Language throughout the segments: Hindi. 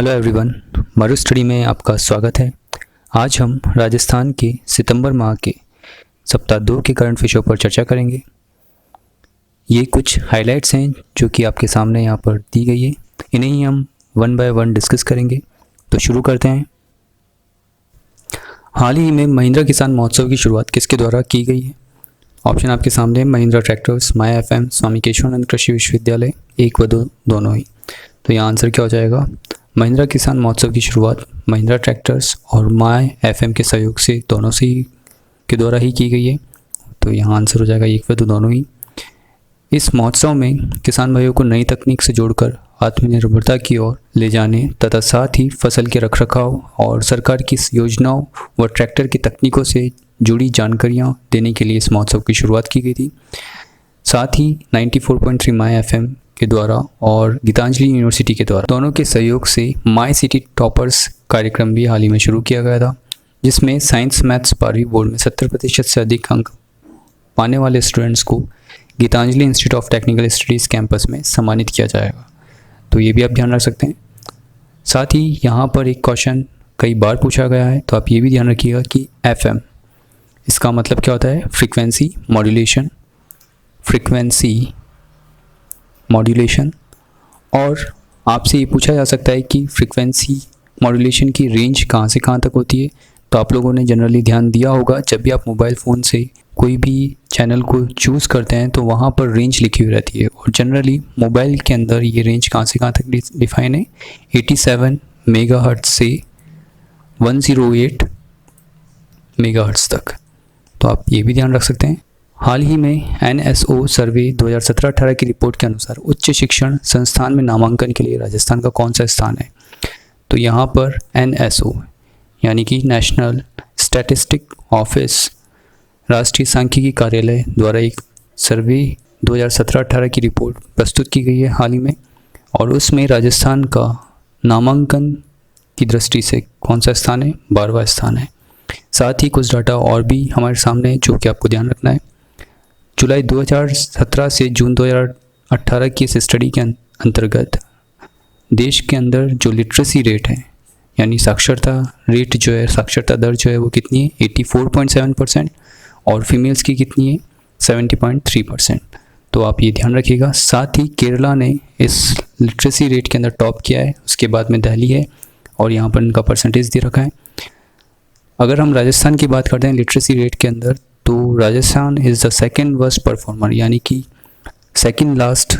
हेलो एवरीवन, मरु स्टडी में आपका स्वागत है। आज हम राजस्थान के सितंबर माह के सप्ताह 2 के करंट विषयों पर चर्चा करेंगे। ये कुछ हाइलाइट्स हैं जो कि आपके सामने यहाँ पर दी गई है, इन्हें ही हम वन बाय वन डिस्कस करेंगे। तो शुरू करते हैं। हाल ही में महिंद्रा किसान महोत्सव की शुरुआत किसके द्वारा की गई है? ऑप्शन आपके सामने, महिंद्रा ट्रैक्टर्स, माया एफएम, स्वामी केशवानंद कृषि विश्वविद्यालय, 1 व 2 दोनों ही। तो यहाँ आंसर क्या हो जाएगा? महिंद्रा किसान महोत्सव की शुरुआत महिंद्रा ट्रैक्टर्स और माय एफएम के सहयोग से दोनों से ही के द्वारा ही की गई है। तो यहाँ आंसर हो जाएगा 1 व 2 दोनों ही। इस महोत्सव में किसान भाइयों को नई तकनीक से जोड़कर आत्मनिर्भरता की ओर ले जाने तथा साथ ही फसल के रखरखाव और सरकार की योजनाओं व ट्रैक्टर की तकनीकों से जुड़ी जानकारियाँ देने के लिए इस महोत्सव की शुरुआत की गई थी। साथ ही 94.3 माय एफएम के द्वारा और गीतांजलि यूनिवर्सिटी के द्वारा दोनों के सहयोग से माय सिटी टॉपर्स कार्यक्रम भी हाल ही में शुरू किया गया था, जिसमें साइंस मैथ्स 12वीं बोर्ड में 70% से अधिक अंक पाने वाले स्टूडेंट्स को Gitanjali institute of technical studies campus में सम्मानित किया जाएगा। तो ये भी आप ध्यान रख सकते हैं। साथ ही यहाँ पर एक क्वेश्चन कई बार पूछा गया है, तो आप ये भी ध्यान रखिएगा कि एफएम इसका मतलब क्या होता है? Frequency modulation, frequency modulation. और आपसे ये पूछा जा सकता है कि फ्रीक्वेंसी मॉड्यूलेशन की रेंज कहाँ से कहाँ तक होती है। तो आप लोगों ने जनरली ध्यान दिया होगा, जब भी आप मोबाइल फ़ोन से कोई भी चैनल को चूज़ करते हैं तो वहाँ पर रेंज लिखी हुई रहती है, और जनरली मोबाइल के अंदर ये रेंज कहाँ से कहाँ तक डिफाइन है? 87 मेगाहर्ट्ज़ से 108 मेगाहर्ट्ज़ तक। तो आप ये भी ध्यान रख सकते हैं। हाल ही में NSO सर्वे 2017-18 की रिपोर्ट के अनुसार उच्च शिक्षण संस्थान में नामांकन के लिए राजस्थान का कौन सा स्थान है? तो यहाँ पर NSO यानी कि नेशनल स्टैटिस्टिक ऑफिस, राष्ट्रीय सांख्यिकी कार्यालय द्वारा एक सर्वे 2017-18 की रिपोर्ट प्रस्तुत की गई है हाल ही में, और उसमें राजस्थान का नामांकन की दृष्टि से कौन सा स्थान है? 12वां स्थान है। साथ ही कुछ डाटा और भी हमारे सामने जो कि आपको ध्यान रखना है। जुलाई 2017 से जून 2018 की इस स्टडी के अंतर्गत देश के अंदर जो लिटरेसी रेट है, यानी साक्षरता रेट जो है, साक्षरता दर जो है वो कितनी है? 84.7%, और फीमेल्स की कितनी है? 70.3%। तो आप ये ध्यान रखिएगा। साथ ही केरला ने इस लिटरेसी रेट के अंदर टॉप किया है, उसके बाद में दिल्ली है, और यहाँ पर इनका परसेंटेज दे रखा है। अगर हम राजस्थान की बात करते हैं लिटरेसी रेट के अंदर, तो Rajasthan is the second worst performer, यानी कि सेकंड लास्ट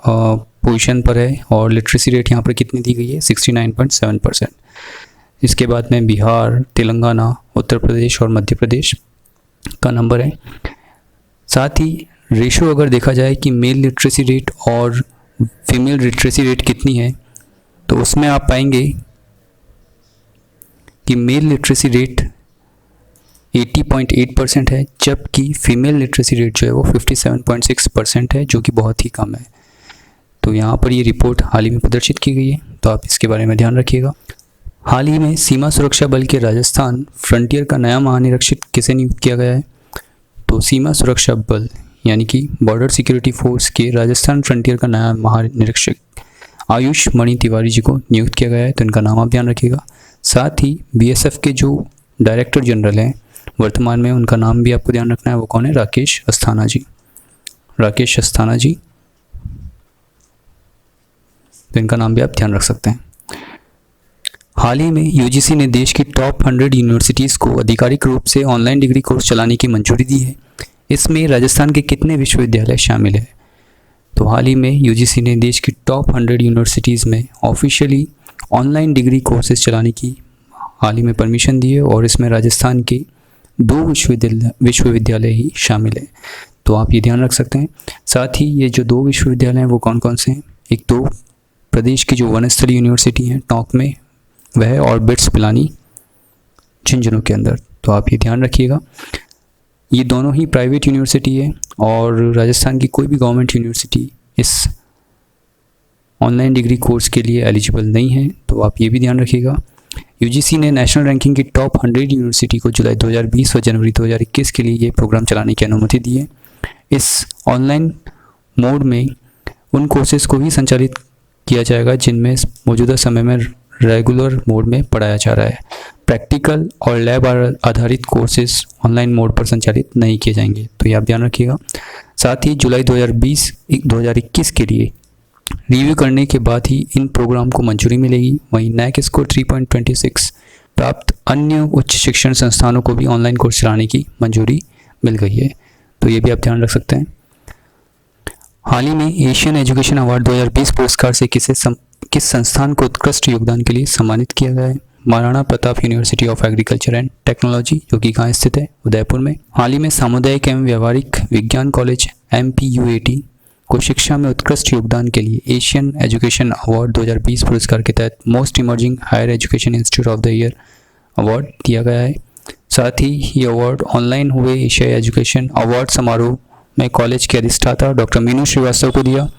पोजीशन पर है, और लिटरेसी रेट यहाँ पर कितनी दी गई है? 69.7%। इसके बाद में बिहार, तेलंगाना, उत्तर प्रदेश और मध्य प्रदेश का नंबर है। साथ ही रेशो अगर देखा जाए कि मेल लिटरेसी रेट और फीमेल लिटरेसी रेट कितनी है, तो उसमें आप पाएंगे कि मेल लिटरेसी रेट 80.8% है, जबकि फीमेल लिटरेसी रेट जो है वो 57.6% है, जो कि बहुत ही कम है। तो यहाँ पर ये रिपोर्ट हाल ही में प्रदर्शित की गई है, तो आप इसके बारे में ध्यान रखिएगा। हाल ही में सीमा सुरक्षा बल के राजस्थान फ्रंटियर का नया महानिरीक्षक किसे नियुक्त किया गया है? तो सीमा सुरक्षा बल यानी कि बॉर्डर सिक्योरिटी फोर्स के राजस्थान फ्रंटियर का नया महानिरीक्षक आयुष मणि तिवारी जी को नियुक्त किया गया है, तो इनका नाम आप ध्यान रखिएगा। साथ ही BSF के जो डायरेक्टर जनरल हैं वर्तमान में, उनका नाम भी आपको ध्यान रखना है। वो कौन है? राकेश अस्थाना जी, राकेश अस्थाना जी। तो इनका नाम भी आप ध्यान रख सकते हैं। हाल ही में UGC ने देश की टॉप 100 यूनिवर्सिटीज़ को आधिकारिक रूप से ऑनलाइन डिग्री कोर्स चलाने की मंजूरी दी है। इसमें राजस्थान के कितने विश्वविद्यालय शामिल है? तो हाल ही में UGC ने देश की टॉप 100 यूनिवर्सिटीज़ में ऑफिशियली ऑनलाइन डिग्री कोर्सेज चलाने की हाल ही में परमिशन दी है, और इसमें राजस्थान के 2 विश्वविद्यालय ही शामिल है। तो आप ये ध्यान रख सकते हैं। साथ ही ये जो 2 विश्वविद्यालय हैं वो कौन कौन से हैं? एक तो प्रदेश की जो वनस्थली यूनिवर्सिटी है टोंक में, वह है, और बिट्स पिलानी झुंझुनू के अंदर। तो आप ये ध्यान रखिएगा। ये दोनों ही प्राइवेट यूनिवर्सिटी है, और राजस्थान की कोई भी गवर्नमेंट यूनिवर्सिटी इस ऑनलाइन डिग्री कोर्स के लिए एलिजिबल नहीं है। तो आप ये भी ध्यान रखिएगा। UGC ने नेशनल रैंकिंग की टॉप 100 यूनिवर्सिटी को जुलाई 2020 और जनवरी 2021 के लिए ये प्रोग्राम चलाने की अनुमति दी है। इस ऑनलाइन मोड में उन कोर्सेज़ को ही संचालित किया जाएगा जिनमें मौजूदा समय में रेगुलर मोड में पढ़ाया जा रहा है। प्रैक्टिकल और लैब आधारित कोर्सेज ऑनलाइन मोड पर संचालित नहीं किए जाएंगे, तो ये आप ध्यान रखिएगा। साथ ही जुलाई 2020-2021 के लिए रिव्यू करने के बाद ही इन प्रोग्राम को मंजूरी मिलेगी। वहीं नैक स्कोर 3.26 प्राप्त अन्य उच्च शिक्षण संस्थानों को भी ऑनलाइन कोर्स चलाने की मंजूरी मिल गई है, तो ये भी आप ध्यान रख सकते हैं। हाल ही में एशियन एजुकेशन अवार्ड 2020 पुरस्कार से किस संस्थान को उत्कृष्ट योगदान के लिए सम्मानित किया गया है? Maharana Pratap university of agriculture and technology, जो कि कहाँ स्थित है? उदयपुर में। हाल ही में सामुदायिक एवं व्यावहारिक विज्ञान कॉलेज MPUAT को शिक्षा में उत्कृष्ट योगदान के लिए एशियन एजुकेशन अवार्ड 2020 पुरस्कार के तहत most emerging higher education institute of the year award दिया गया है। साथ ही ये अवार्ड ऑनलाइन हुए एशियाई एजुकेशन अवार्ड समारोह में कॉलेज के अधिष्ठाता डॉक्टर मीनू श्रीवास्तव को दिया।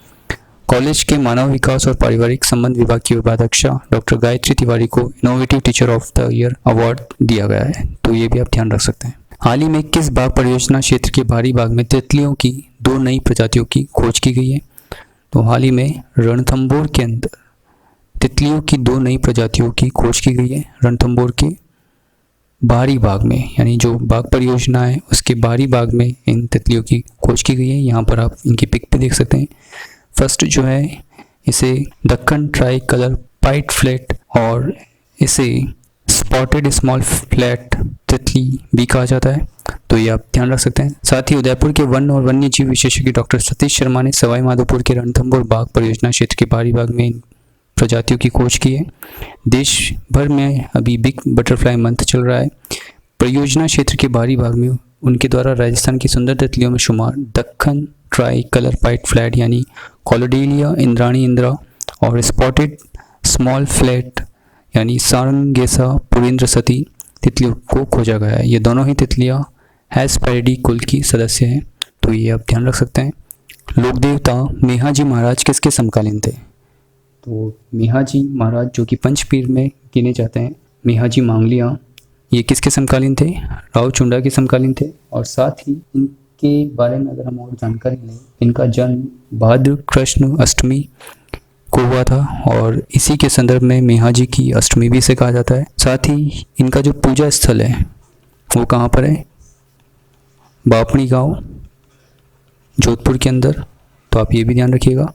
कॉलेज के मानव विकास और पारिवारिक संबंध विभाग की उपाध्यक्षा डॉक्टर गायत्री तिवारी को innovative teacher of the year award दिया गया है, तो ये भी आप ध्यान रख सकते हैं। हाल ही में किस बाग परियोजना क्षेत्र के बाहरी बाग में तितलियों की 2 नई प्रजातियों की खोज की गई है? तो हाल ही में रणथंभौर के अंदर तितलियों की 2 नई प्रजातियों की खोज की गई है। रणथंभौर के बाहरी बाग में, यानी जो बाग परियोजना है उसके बाहरी बाग में इन तितलियों की खोज की गई है। यहाँ पर आप इनकी पिक पे देख सकते हैं। फर्स्ट जो है इसे दक्कन ट्राई कलर पाइट फ्लैट और इसे स्पॉटेड स्मॉल फ्लैट तितली भी कहा जाता है, तो ये आप ध्यान रख सकते हैं। साथ ही उदयपुर के वन और वन्य जीव विशेषज्ञ डॉक्टर सतीश शर्मा ने सवाई माधोपुर के रणथंभौर बाग परियोजना क्षेत्र के बाहरी बाग में इन प्रजातियों की खोज की है। देश भर में अभी बिग बटरफ्लाई मंथ चल रहा है। परियोजना क्षेत्र के बाहरी भाग में उनके द्वारा राजस्थान की सुंदर तितलियों में शुमार दक्कन ट्राई कलर पाइट फ्लैट यानी कॉलोडेलिया इंद्राणी इंद्रा और स्पॉटेड स्मॉल फ्लैट यानी सारंगेसा पुरेंद्र सती तितलियों को खोजा गया है। ये दोनों ही तितलियां हेस्पेरिडी कुल की सदस्य हैं, तो ये आप ध्यान रख सकते हैं। लोक देवता मेहाजी महाराज किसके समकालीन थे? तो मेहाजी महाराज जो कि पंचपीर में गिने जाते हैं, मेहाजी मांगलिया, ये किसके समकालीन थे? राव चुंडा के समकालीन थे। और साथ ही इनके बारे में अगर हम और जानकारी लें, इनका जन्म भाद्र कृष्ण अष्टमी को हुआ था और इसी के संदर्भ में मेहाजी की अष्टमी भी इसे कहा जाता है। साथ ही इनका जो पूजा स्थल है वो कहाँ पर है? बापणी गांव जोधपुर के अंदर, तो आप ये भी ध्यान रखिएगा।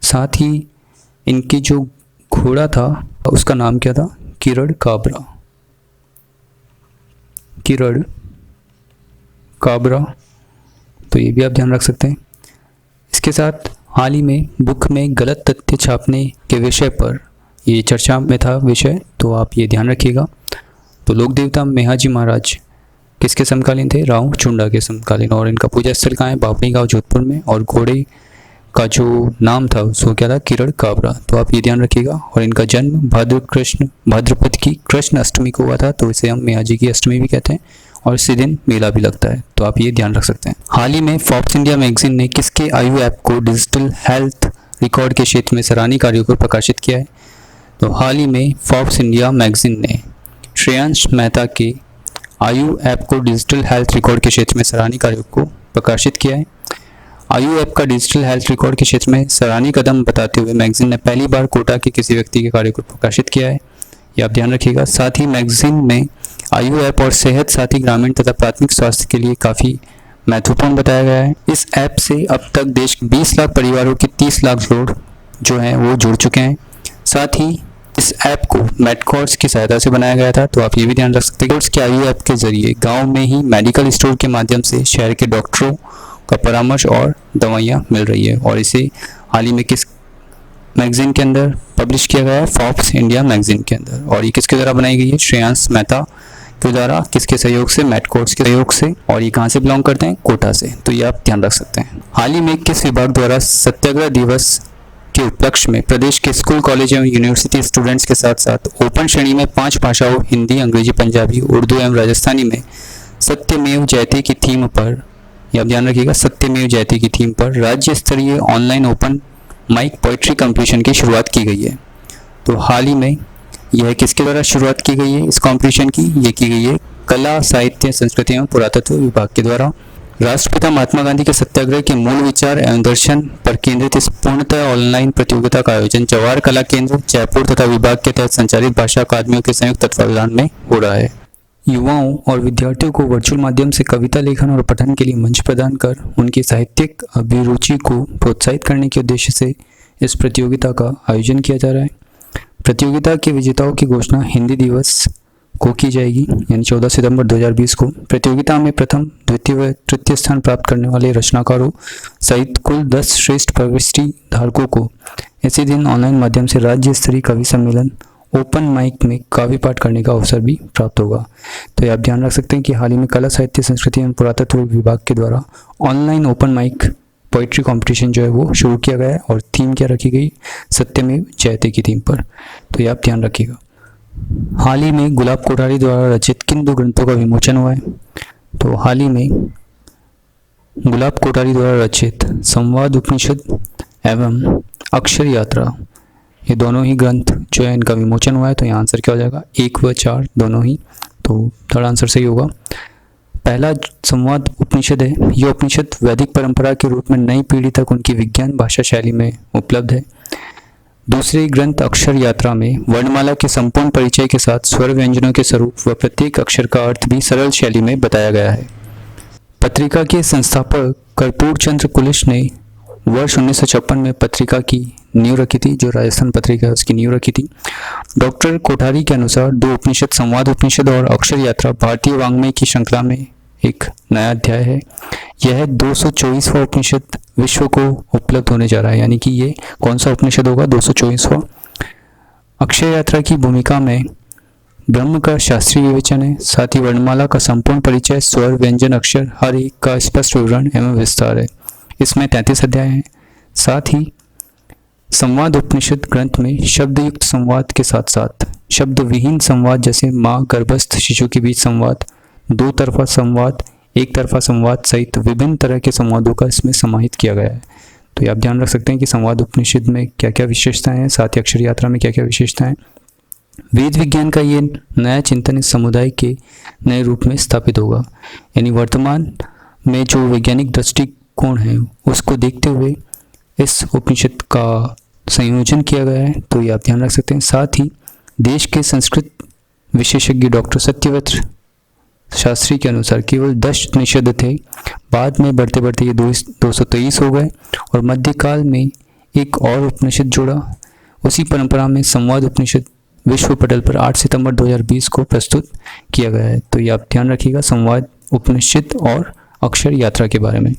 साथ ही इनकी जो घोड़ा था उसका नाम क्या था? किरण काबरा, किरण काबरा, तो ये भी आप ध्यान रख सकते हैं। इसके साथ हाल ही में बुक में गलत तथ्य छापने के विषय पर ये चर्चा में था विषय, तो आप ये ध्यान रखिएगा। तो लोक देवता मेहाजी महाराज किसके समकालीन थे? राव चुंडा के समकालीन। और इनका पूजा स्थल कहाँ है? बापणी गांव जोधपुर में। और घोड़े का जो नाम था उसको क्या था? किरण काबरा, तो आप ये ध्यान रखिएगा। और इनका जन्म भाद्रपद की कृष्ण अष्टमी को हुआ था, तो इसे हम मेहाजी की अष्टमी भी कहते हैं और इसी दिन मेला भी लगता है, तो आप ये ध्यान रख सकते हैं। हाल ही में फोर्ब्स इंडिया मैगजीन ने किसके आयु ऐप को डिजिटल हेल्थ रिकॉर्ड के क्षेत्र में सराहनीय कार्यों को प्रकाशित किया है? तो हाल ही में फोर्ब्स इंडिया मैगजीन ने श्रेयांश मेहता के आयु ऐप को डिजिटल हेल्थ रिकॉर्ड के क्षेत्र में सराहनीय कार्यों को प्रकाशित किया है। आयु ऐप का डिजिटल हेल्थ रिकॉर्ड के क्षेत्र में सराहनीय कदम बताते हुए मैगजीन ने पहली बार कोटा के किसी व्यक्ति के कार्य को प्रकाशित किया है, ये आप ध्यान रखिएगा। साथ ही मैगजीन में आयु ऐप और सेहत साथी ग्रामीण तथा प्राथमिक स्वास्थ्य के लिए काफ़ी महत्वपूर्ण बताया गया है। इस ऐप से अब तक देश के 20 लाख परिवारों के 30 लाख जोड़ जो हैं वो जुड़ चुके हैं। साथ ही इस ऐप को मेडकॉर्स की सहायता से बनाया गया था, तो आप ये भी ध्यान रख सकते हैं। के आयु ऐप के जरिए गाँव में ही मेडिकल स्टोर के माध्यम से शहर के डॉक्टरों का परामर्श और दवाइयाँ मिल रही है। और इसे हाल ही में किस मैगजीन के अंदर पब्लिश किया गया है? फोर्ब्स इंडिया मैगजीन के अंदर। और ये किसके द्वारा बनाई गई है? श्रेयांश मेहता के द्वारा। किसके सहयोग से? मेडकोर्स के सहयोग से। और ये कहाँ से बिलोंग करते हैं? कोटा से, तो ये आप ध्यान रख सकते हैं। हाल ही में किस विभाग द्वारा सत्याग्रह दिवस के उपलक्ष्य में प्रदेश के स्कूल कॉलेज एवं यूनिवर्सिटी स्टूडेंट्स के साथ साथ ओपन श्रेणी में 5 भाषाओं हिंदी, अंग्रेजी, पंजाबी, उर्दू एवं राजस्थानी में सत्यमेव जयते की थीम पर, ये आप ध्यान रखिएगा, सत्यमेव जयते की थीम पर राज्य स्तरीय online open mic poetry competition की शुरुआत की गई है। तो हाल ही में यह किसके द्वारा शुरुआत की गई है इस कंपटीशन की? ये की गई है कला, साहित्य, संस्कृति एवं पुरातत्व विभाग के द्वारा। राष्ट्रपिता महात्मा गांधी के सत्याग्रह के मूल विचार एवं दर्शन पर केंद्रित इस पूर्णतः ऑनलाइन प्रतियोगिता का आयोजन जवाहर कला केंद्र जयपुर तथा विभाग के तहत संचालित भाषा अकादमियों के संयुक्त तत्वावधान में हो रहा है। युवाओं और विद्यार्थियों को वर्चुअल माध्यम से कविता लेखन और पठन के लिए मंच प्रदान कर उनकी साहित्यिक अभिरुचि को प्रोत्साहित करने के उद्देश्य से इस प्रतियोगिता का आयोजन किया जा रहा है। प्रतियोगिता के विजेताओं की घोषणा हिंदी दिवस को की जाएगी, यानी 14 सितंबर 2020 को। प्रतियोगिता में प्रथम, द्वितीय व तृतीय स्थान प्राप्त करने वाले रचनाकारों सहित कुल 10 श्रेष्ठ प्रविष्टि धारकों को इसी दिन ऑनलाइन माध्यम से राज्य स्तरीय कवि सम्मेलन ओपन माइक में काव्य पाठ करने का अवसर भी प्राप्त होगा। तो ये आप ध्यान रख सकते हैं कि हाल ही में कला साहित्य संस्कृति एवं पुरातत्व विभाग के द्वारा online open mic poetry competition जो है वो शुरू किया गया है और थीम क्या रखी गई, सत्यमेव जयते की थीम पर। तो ये आप ध्यान रखिएगा। हाल ही में गुलाब कोठारी द्वारा रचित किन 2 ग्रंथों का विमोचन हुआ है? तो हाल ही में गुलाब कोठारी द्वारा रचित संवाद उपनिषद एवं अक्षर यात्रा, ये दोनों ही ग्रंथ जो है इनका विमोचन हुआ है। तो यहाँ आंसर क्या हो जाएगा? 1 व 4 दोनों ही। तो थर्ड आंसर सही होगा। पहला संवाद उपनिषद है। यह उपनिषद वैदिक परंपरा के रूप में नई पीढ़ी तक उनकी विज्ञान भाषा शैली में उपलब्ध है। दूसरे ग्रंथ अक्षर यात्रा में वर्णमाला के संपूर्ण परिचय के साथ स्वर व्यंजनों के स्वरूप व प्रत्येक अक्षर का अर्थ भी सरल शैली में बताया गया है। पत्रिका के संस्थापक कर्पूर चंद्र कुलिश ने वर्ष 1956 में पत्रिका की नींव रखी थी, जो राजस्थान पत्रिका है उसकी नींव रखी थी। डॉक्टर कोठारी के अनुसार 2 उपनिषद संवाद उपनिषद और अक्षर यात्रा भारतीय वाङ्मय की श्रृंखला में एक नया अध्याय है। यह 224वां उपनिषद विश्व को उपलब्ध होने जा रहा है, यानी कि ये कौन सा उपनिषद होगा? 224वां। अक्षर यात्रा की भूमिका में ब्रह्म का शास्त्रीय विवेचन है, साथ ही वर्णमाला का संपूर्ण परिचय, स्वर व्यंजन अक्षर हर एक का स्पष्ट विवरण एवं विस्तार है। इसमें 33 अध्याय हैं। साथ ही संवाद उपनिषद ग्रंथ में शब्द युक्त संवाद के साथ साथ शब्द विहीन संवाद, जैसे माँ गर्भस्थ शिशु के बीच संवाद, 2 तरफा संवाद, 1 तरफा संवाद सहित विभिन्न तरह के संवादों का इसमें समाहित किया गया है। तो ये आप ध्यान रख सकते हैं कि संवाद उपनिषद में क्या क्या विशेषताएं हैं, साथ ही अक्षर यात्रा में क्या क्या विशेषताएं। वेद विज्ञान का ये नया चिंतन इस समुदाय के नए रूप में स्थापित होगा, यानी वर्तमान में जो वैज्ञानिक दृष्टिकोण है उसको देखते हुए इस उपनिषद का संयोजन किया गया है। तो ये आप ध्यान रख सकते हैं। साथ ही देश के संस्कृत विशेषज्ञ डॉक्टर सत्यव्रत शास्त्री के अनुसार केवल 10 उपनिषद थे, बाद में बढ़ते बढ़ते ये 223 हो गए और मध्यकाल में एक और उपनिषद जुड़ा। उसी परंपरा में संवाद उपनिषद विश्व पटल पर 8 सितंबर 2020 को प्रस्तुत किया गया है। तो ये आप ध्यान रखिएगा संवाद उपनिषद और अक्षर यात्रा के बारे में।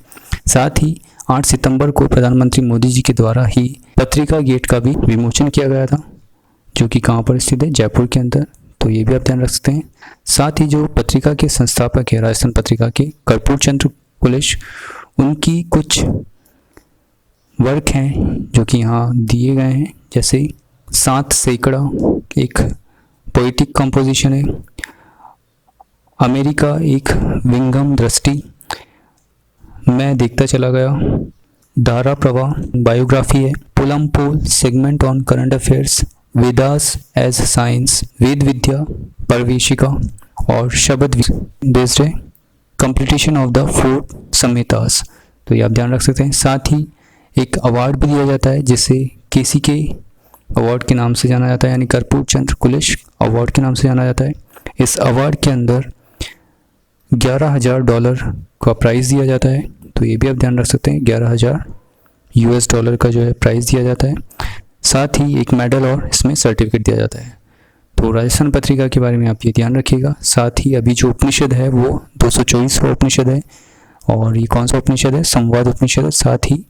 साथ ही 8 सितंबर को प्रधानमंत्री मोदी जी के द्वारा ही पत्रिका गेट का भी विमोचन किया गया था, जो कि कहाँ पर स्थित है? जयपुर के अंदर। तो ये भी आप ध्यान रख सकते हैं। साथ ही जो पत्रिका के संस्थापक है राजस्थान पत्रिका के कर्पूर चंद्र कुलिश, उनकी कुछ वर्क हैं जो कि यहाँ दिए गए हैं, जैसे 7 सैकड़ा एक पोइटिक कंपोजिशन है, अमेरिका एक विंगम दृष्टि, मैं देखता चला गया, धारा प्रवाह बायोग्राफी है, पुलम poll segment on current affairs, Vedas as science Veda Vidya Praveshika और शब्द बेस्ड है, कंप्लीटेशन ऑफ द 4 संहितास। तो ये आप ध्यान रख सकते हैं। साथ ही एक अवार्ड भी दिया जाता है जिसे केसीके अवार्ड के नाम से जाना जाता है, यानी कर्पूर चंद्र कुलिश अवार्ड के नाम से जाना जाता है। इस अवार्ड के अंदर $11,000 का प्राइज़ दिया जाता है। तो ये भी आप ध्यान रख सकते हैं, $11,000 का जो है प्राइज़ दिया जाता है। साथ ही एक मेडल और इसमें सर्टिफिकेट दिया जाता है। तो राजस्थान पत्रिका के बारे में आप ये ध्यान रखिएगा। साथ ही अभी जो उपनिषद है वो 224वां उपनिषद है, और ये कौन सा उपनिषद है? संवाद उपनिषद। साथ ही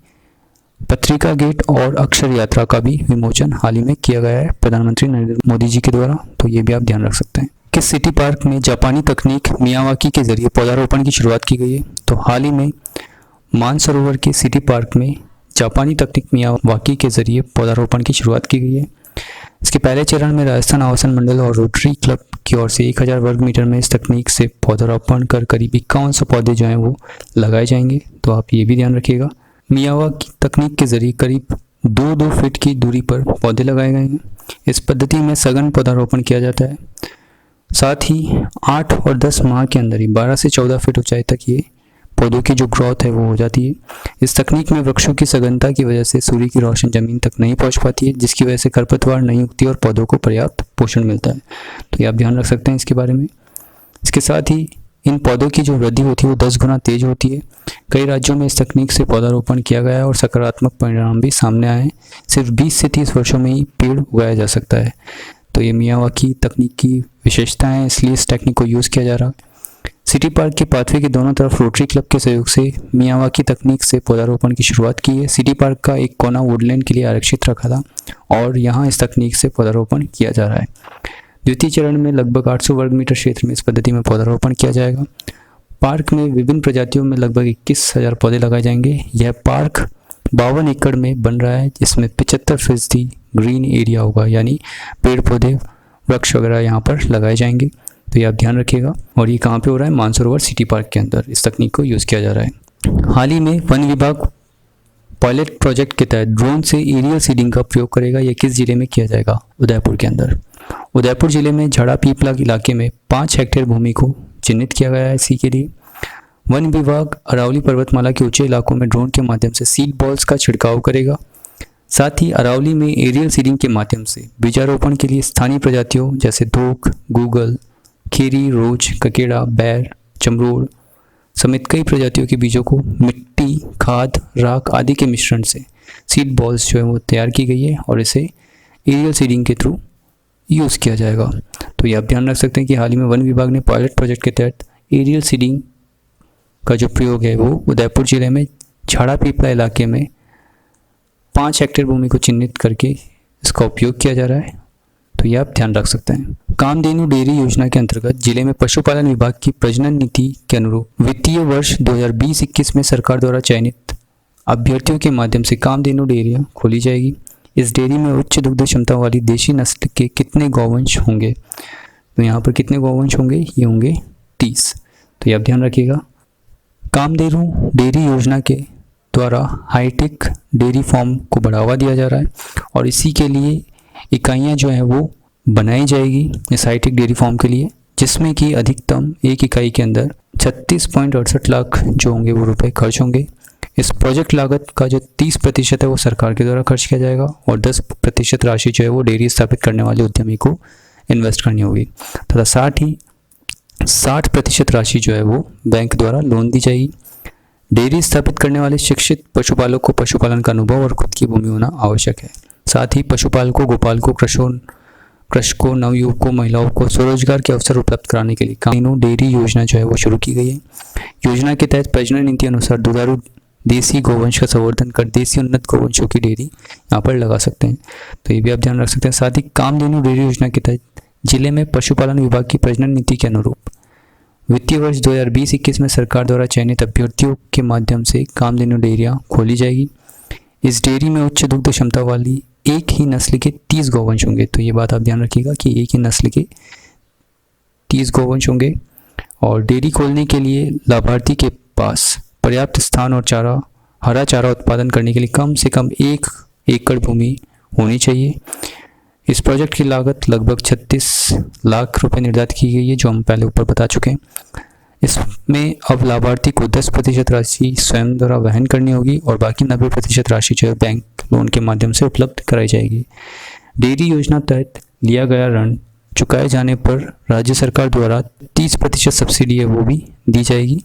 पत्रिका गेट और अक्षर यात्रा का भी विमोचन हाल ही में किया गया है प्रधानमंत्री नरेंद्र मोदी जी के द्वारा। तो ये भी आप ध्यान रख सकते हैं। किस सिटी पार्क में जापानी तकनीक मियावाकी के जरिए पौधारोपण की शुरुआत की गई है? तो हाल ही में मानसरोवर के सिटी पार्क में जापानी तकनीक मियावाकी के जरिए पौधारोपण की शुरुआत की गई है। इसके पहले चरण में राजस्थान आवासन मंडल और रोटरी क्लब की ओर से 1000 वर्ग मीटर में इस तकनीक से पौधारोपण कर करीब 5100 पौधे जो हैं वो लगाए जाएंगे। तो आप ये भी ध्यान रखिएगा। मियावाकी तकनीक के जरिए करीब 2-2 फीट की दूरी पर पौधे लगाए गए हैं। इस पद्धति में सघन पौधारोपण किया जाता है। साथ ही 8 और 10 माह के अंदर ही 12 से 14 फीट ऊंचाई तक ये पौधों की जो ग्रोथ है वो हो जाती है। इस तकनीक में वृक्षों की सघनता की वजह से सूर्य की रोशनी ज़मीन तक नहीं पहुंच पाती है, जिसकी वजह से खरपतवार नहीं उगती और पौधों को पर्याप्त पोषण मिलता है। तो ये आप ध्यान रख सकते हैं इसके बारे में। इसके साथ ही इन पौधों की जो वृद्धि होती है वो 10 गुना तेज होती है। कई राज्यों में इस तकनीक से पौधारोपण किया गया है और सकारात्मक परिणाम भी सामने आए हैं। सिर्फ 20 से 30 वर्षों में ही पेड़ उगाया जा सकता है। तो ये मियावाकी तकनीक की विशेषताएं हैं, इसलिए इस टेक्निक को यूज़ किया जा रहा है। सिटी पार्क के पाथवे के दोनों तरफ रोटरी क्लब के सहयोग से मियावाकी तकनीक से पौधारोपण की शुरुआत की है। सिटी पार्क का एक कोना वुडलैंड के लिए आरक्षित रखा था और यहाँ इस तकनीक से पौधारोपण किया जा रहा है। द्वितीय चरण में लगभग 800 वर्ग मीटर क्षेत्र में इस पद्धति में पौधारोपण किया जाएगा। पार्क में विभिन्न प्रजातियों में लगभग 21,000 पौधे लगाए जाएंगे। यह पार्क 52 एकड़ में बन रहा है, जिसमें 75% ग्रीन एरिया होगा, यानी पेड़ पौधे वृक्ष वगैरह यहाँ पर लगाए जाएंगे। तो ये आप ध्यान रखिएगा। और ये कहाँ पे हो रहा है? मानसरोवर सिटी पार्क के अंदर इस तकनीक को यूज़ किया जा रहा है। हाल ही में वन विभाग पायलट प्रोजेक्ट के तहत ड्रोन से एरियल सीडिंग का प्रयोग करेगा। यह किस जिले में किया जाएगा? उदयपुर के अंदर। उदयपुर जिले में झाड़ा पीपला इलाके में 5 हेक्टेयर भूमि को चिन्हित किया गया है इसी के लिए। वन विभाग अरावली पर्वतमाला के ऊंचे इलाकों में ड्रोन के माध्यम से सीड बॉल्स का छिड़काव करेगा। साथ ही अरावली में एरियल सीडिंग के माध्यम से बीजारोपण के लिए स्थानीय प्रजातियों जैसे धोक, गूगल, खीरी, रोज, ककेड़ा, बैर, चमरोड़ समेत कई प्रजातियों के बीजों को मिट्टी, खाद, राख आदि के मिश्रण से सीड बॉल्स जो है वो तैयार की गई है और इसे एरियल सीडिंग के थ्रू यूज़ किया जाएगा। तो ये आप ध्यान रख सकते हैं कि हाल ही में वन विभाग ने पायलट प्रोजेक्ट के तहत एरियल सीडिंग का जो प्रयोग है वो उदयपुर जिले में झाड़ा पीपला इलाके में 5 हेक्टेयर भूमि को चिन्हित करके इसका उपयोग किया जा रहा है। तो ये आप ध्यान रख सकते हैं। कामधेनु डेयरी योजना के अंतर्गत जिले में पशुपालन विभाग की प्रजनन नीति के अनुरूप वित्तीय वर्ष 2020-21 में सरकार द्वारा चयनित अभ्यर्थियों के माध्यम से कामधेनु डेयरियाँ खोली जाएगी। इस डेयरी में उच्च दुग्ध क्षमता वाली देशी नस्ल के कितने गौवंश होंगे? तो यहाँ पर कितने गौवंश होंगे? ये होंगे 30। तो ये आप ध्यान रखिएगा। कामधेनु डेयरी योजना के द्वारा हाईटेक डेयरी फार्म को बढ़ावा दिया जा रहा है और इसी के लिए इकाइयाँ जो है वो बनाई जाएगी इस हाईटेक डेयरी फार्म के लिए, जिसमें कि अधिकतम एक इकाई के अंदर 36.68 लाख जो होंगे वो रुपए खर्च होंगे। इस प्रोजेक्ट लागत का जो 30% है वो सरकार के द्वारा खर्च किया जाएगा और 10% राशि जो है वो डेयरी स्थापित करने वाले उद्यमी को इन्वेस्ट करनी होगी तथा 60% राशि जो है वो बैंक द्वारा लोन दी जाएगी। डेयरी स्थापित करने वाले शिक्षित पशुपालक को पशुपालन का अनुभव और खुद की भूमि होना आवश्यक है। साथ ही पशुपालकों, गोपालकों, कृषकों, नवयुवकों, महिलाओं को स्वरोजगार के अवसर उपलब्ध कराने के लिए कामधेनु डेयरी योजना जो है वो शुरू की गई है। योजना के तहत प्रजनन नीति अनुसार दुधारू देसी गोवंश का संवर्धन कर देसी उन्नत गोवंशों की डेयरी यहाँ पर लगा सकते हैं। तो ये भी आप ध्यान रख सकते हैं। साथ ही कामधेनु डेयरी योजना के तहत जिले में पशुपालन विभाग की प्रजनन नीति के अनुरूप वित्तीय वर्ष 2020-21 में सरकार द्वारा चयनित अभ्यर्थियों के माध्यम से कामधेनु डेयरियाँ खोली जाएगी। इस डेयरी में उच्च दुग्ध क्षमता वाली एक ही नस्ल के 30 गौवंश होंगे। तो ये बात आप ध्यान रखिएगा कि एक ही नस्ल के 30 गौवंश होंगे और डेयरी खोलने के लिए लाभार्थी के पास पर्याप्त स्थान और हरा चारा उत्पादन करने के लिए कम से कम 1 एकड़ भूमि होनी चाहिए। इस प्रोजेक्ट की लागत लगभग 36 लाख रुपए निर्धारित की गई है, जो हम पहले ऊपर बता चुके हैं। इसमें अब लाभार्थी को 10% राशि स्वयं द्वारा वहन करनी होगी और बाकी 90% राशि जो है बैंक लोन के माध्यम से उपलब्ध कराई जाएगी। डेयरी योजना तहत लिया गया ऋण चुकाए जाने पर राज्य सरकार द्वारा 30% सब्सिडी है वो भी दी जाएगी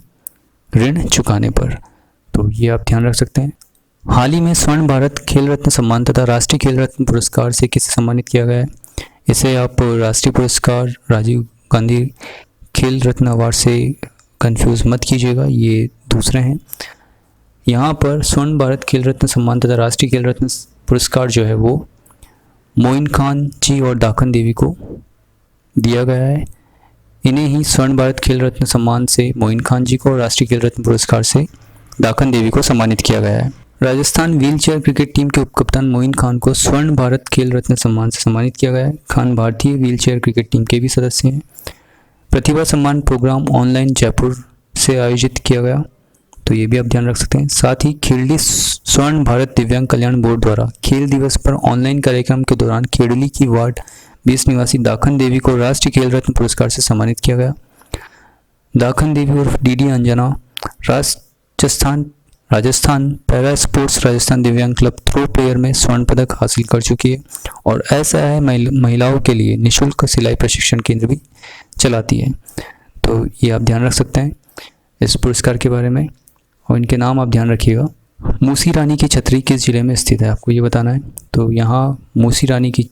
ऋण चुकाने पर। तो ये आप ध्यान रख सकते हैं। हाल ही में स्वर्ण भारत खेल रत्न सम्मान तथा राष्ट्रीय खेल रत्न पुरस्कार से किसे सम्मानित किया गया है? इसे आप राष्ट्रीय पुरस्कार राजीव गांधी खेल रत्न अवार्ड से कंफ्यूज मत कीजिएगा, ये दूसरे हैं। यहाँ पर स्वर्ण भारत खेल रत्न सम्मान तथा राष्ट्रीय खेल रत्न पुरस्कार जो है वो मोइन खान जी और दाखन देवी को दिया गया है। इन्हें ही स्वर्ण भारत खेल रत्न सम्मान से मोइन खान जी को और राष्ट्रीय खेल रत्न पुरस्कार से दाखन देवी को सम्मानित किया गया है। राजस्थान व्हीलचेयर क्रिकेट टीम के उपकप्तान मोइन खान को स्वर्ण भारत खेल रत्न सम्मान से सम्मानित किया गया है। खान भारतीय व्हीलचेयर क्रिकेट टीम के भी सदस्य हैं। प्रतिभा सम्मान प्रोग्राम ऑनलाइन जयपुर से आयोजित किया गया, तो ये भी आप ध्यान रख सकते हैं। साथ ही खेड़ली स्वर्ण भारत दिव्यांग कल्याण बोर्ड द्वारा खेल दिवस पर ऑनलाइन कार्यक्रम के दौरान खेड़ली की वार्ड 20 निवासी दाखन देवी को राष्ट्रीय खेल रत्न पुरस्कार से सम्मानित किया गया। दाखन देवी और DD Anjana Rajasthan para sports Rajasthan दिव्यांग क्लब थ्रो प्लेयर में स्वर्ण पदक हासिल कर चुकी है और असहाय महिलाओं के लिए निःशुल्क सिलाई प्रशिक्षण केंद्र भी चलाती है। तो ये आप ध्यान रख सकते हैं इस पुरस्कार के बारे में, और इनके नाम आप ध्यान रखिएगा। मूसी रानी की छतरी किस ज़िले में स्थित है, आपको ये बताना है। तो यहाँ मूसी रानी की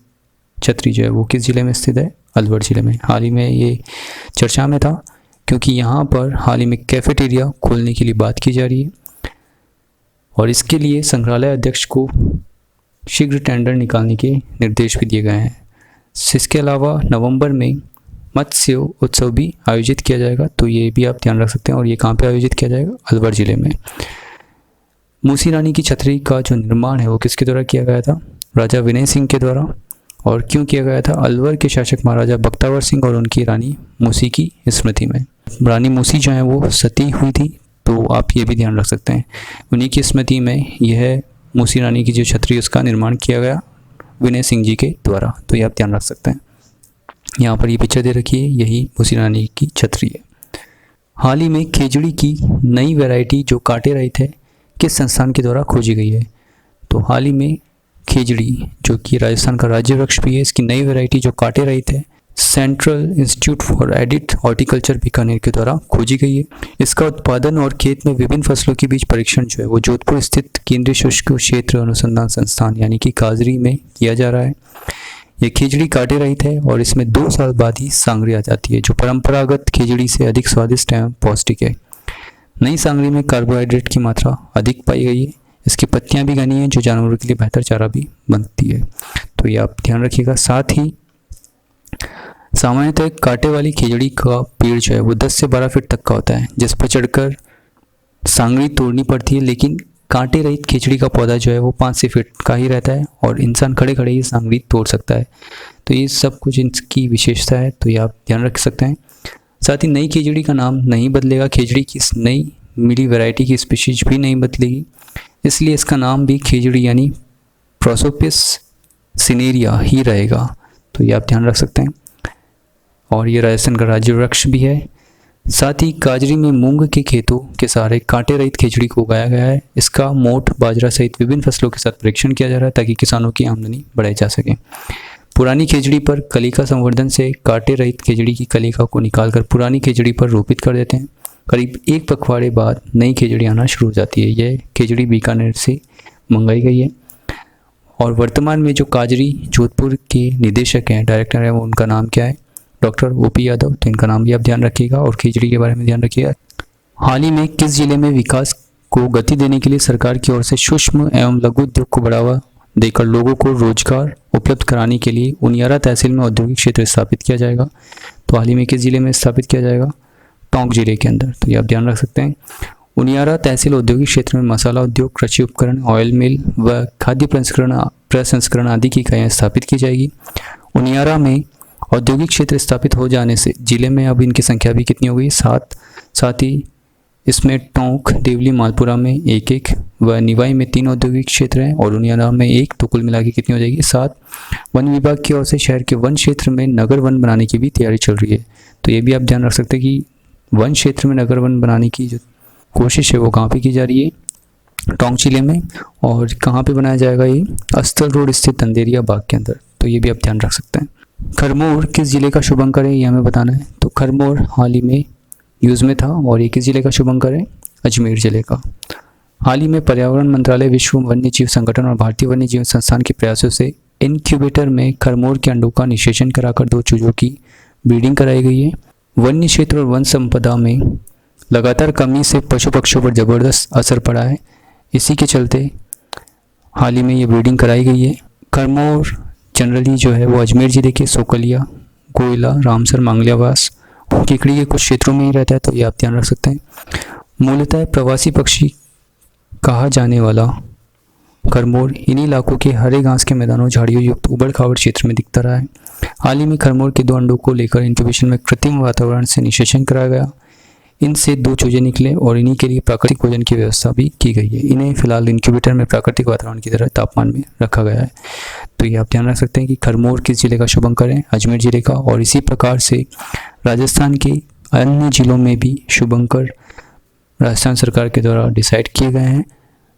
छतरी जो है वो किस ज़िले में स्थित है, अलवर ज़िले में। हाल ही में ये चर्चा में था क्योंकि यहाँ पर हाल ही में कैफेटेरिया खोलने के लिए बात की जा रही है और इसके लिए संग्रहालय अध्यक्ष को शीघ्र टेंडर निकालने के निर्देश भी दिए गए हैं। इसके अलावा नवंबर में मत्स्य उत्सव भी आयोजित किया जाएगा, तो ये भी आप ध्यान रख सकते हैं। और ये कहाँ पे आयोजित किया जाएगा, अलवर ज़िले में। मूसी रानी की छतरी का जो निर्माण है वो किसके द्वारा किया गया था, राजा विनय सिंह के द्वारा। और क्यों किया गया था, अलवर के शासक महाराजा बख्तावर सिंह और उनकी रानी मूसी की स्मृति में। रानी मूसी जो है वो सती हुई थी, तो आप ये भी ध्यान रख सकते हैं। उन्हीं की स्मृति में यह मूसी रानी की जो छतरी उसका निर्माण किया गया विनय सिंह जी के द्वारा, तो ये आप ध्यान रख सकते हैं। यहाँ पर ये पिक्चर दे रखी है, यही मूसी रानी की छतरी है। हाल ही में खेजड़ी की नई वैरायटी जो कांटे रहित है किस संस्थान के द्वारा खोजी गई है। तो हाल ही में खेजड़ी जो कि राजस्थान का राज्य वृक्ष भी है, इसकी नई वैरायटी जो कांटे रहित है central institute for added horticulture Bikaner के द्वारा खोजी गई है। इसका उत्पादन और खेत में विभिन्न फसलों के बीच परीक्षण जो है वो जोधपुर स्थित केंद्रीय शुष्क क्षेत्र अनुसंधान संस्थान यानी कि काजरी में किया जा रहा है। ये खिचड़ी कांटे रहित है और इसमें 2 साल बाद ही सांगरी आ जाती है, जो परंपरागत खिचड़ी से अधिक स्वादिष्ट एवं पौष्टिक है। नई सांगरी में कार्बोहाइड्रेट की मात्रा अधिक पाई गई है। इसकी पत्तियां भी घनी हैं जो जानवरों के लिए बेहतर चारा भी बनती है, तो ये आप ध्यान रखिएगा। साथ ही सामान्यतः कांटे वाली खिचड़ी का पेड़ जो है वो 10 से 12 फीट तक का होता है, जिस पर चढ़कर सांगरी तोड़नी पड़ती है। लेकिन कांटे रहित खिचड़ी का पौधा जो है वो 5 से फीट का ही रहता है और इंसान खड़े खड़े ही सांगरी तोड़ सकता है। तो ये सब कुछ इनकी विशेषता है, तो ये आप ध्यान रख सकते हैं। साथ ही नई खिचड़ी का नाम नहीं बदलेगा, खिचड़ी की नई मिली वैरायटी की स्पीशीज भी नहीं बदलेगी, इसलिए इसका नाम भी खिचड़ी यानी प्रोसोपिस सिनेरिया ही रहेगा, तो ये आप ध्यान रख सकते हैं। और ये राजस्थान का राज्य वृक्ष भी है। साथ ही काजरी में मूंग के खेतों के सहारे कांटे रहित खिचड़ी को उगाया गया है। इसका मोठ, बाजरा सहित विभिन्न फसलों के साथ परीक्षण किया जा रहा है ताकि किसानों की आमदनी बढ़ाई जा सके। पुरानी खिचड़ी पर कलिका संवर्धन से कांटे रहित खिचड़ी की कलिका को निकालकर पुरानी खिचड़ी पर रोपित कर देते हैं। करीब 1 पखवाड़े बाद नई खिचड़ी आना शुरू हो जाती है। यह खिचड़ी बीकानेर से मंगाई गई है और वर्तमान में जो काजरी जोधपुर के निदेशक हैं, डायरेक्टर हैं, वो उनका नाम क्या है, डॉक्टर ओपी यादव। तो इनका नाम भी आप ध्यान रखिएगा और खिचड़ी के बारे में ध्यान रखिएगा। हाल ही में किस जिले में विकास को गति देने के लिए सरकार की ओर से सूक्ष्म एवं लघु उद्योग को बढ़ावा देकर लोगों को रोजगार उपलब्ध कराने के लिए उनियारा तहसील में औद्योगिक क्षेत्र स्थापित किया जाएगा। तो हाल ही में किस जिले में स्थापित किया जाएगा, टोंक जिले के अंदर, तो ये आप ध्यान रख सकते हैं। उनियारा तहसील औद्योगिक क्षेत्र में मसाला उद्योग, कृषि उपकरण, ऑयल मिल व खाद्य प्रसंस्करण आदि की इकाइयाँ स्थापित की जाएगी। उनियारा में औद्योगिक क्षेत्र स्थापित हो जाने से जिले में अब इनकी संख्या भी कितनी हो गई, 7। साथ ही इसमें टोंक, देवली, मालपुरा में 1-1 व निवाई में 3 औद्योगिक क्षेत्र हैं और उनियारा में 1, तो कुल मिला के कितनी हो जाएगी, 7। वन विभाग की ओर से शहर के वन क्षेत्र में नगर वन बनाने की भी तैयारी चल रही है। तो ये भी आप ध्यान रख सकते हैं कि वन क्षेत्र में नगर वन बनाने की जो कोशिश है वो कहाँ पे की जा रही है, टोंक जिले में। और कहाँ पे बनाया जाएगा, ये अस्थल रोड स्थित अंधेरिया बाग के अंदर, तो ये भी आप ध्यान रख सकते हैं। खरमोर किस जिले का शुभंकर है, ये हमें बताना है। तो खरमोर हाल ही में यूज़ में था और ये किस जिले का शुभंकर है, अजमेर जिले का। हाल ही में पर्यावरण मंत्रालय, विश्व वन्य जीव संगठन और भारतीय वन्य जीव संस्थान के प्रयासों से इनक्यूबेटर में खरमोर के अंडों का निषेचन कराकर 2 चूजों की ब्रीडिंग कराई गई है। वन्य क्षेत्र और वन संपदा में लगातार कमी से पशु पक्षियों पर जबरदस्त असर पड़ा है, इसी के चलते हाल ही में ये ब्रीडिंग कराई गई है। खरमोर जनरली जो है वो अजमेर जिले के सोकलिया, कोयला, रामसर, मांगलियावास, केकड़ी के कुछ क्षेत्रों में ही रहता है, तो ये आप ध्यान रख सकते हैं। मूलतः प्रवासी पक्षी कहा जाने वाला खरमोर इन्हीं इलाकों के हरे घास के मैदानों, झाड़ियों युक्त उबड़ खाबड़ क्षेत्र में दिखता रहा है। हाल ही में खरमोर के 2 अंडों को लेकर इंक्यूबेशन में कृत्रिम वातावरण से निषेचन कराया गया। इनसे 2 चूजे निकले और इन्हीं के लिए प्राकृतिक भोजन की व्यवस्था भी की गई है। इन्हें फिलहाल इंक्यूबेटर में प्राकृतिक वातावरण की तरह तापमान में रखा गया है। तो ये आप ध्यान रख सकते हैं कि खरमोर किस जिले का शुभंकर है, अजमेर जिले का। और इसी प्रकार से राजस्थान के अन्य जिलों में भी शुभंकर राजस्थान सरकार के द्वारा डिसाइड किए गए हैं,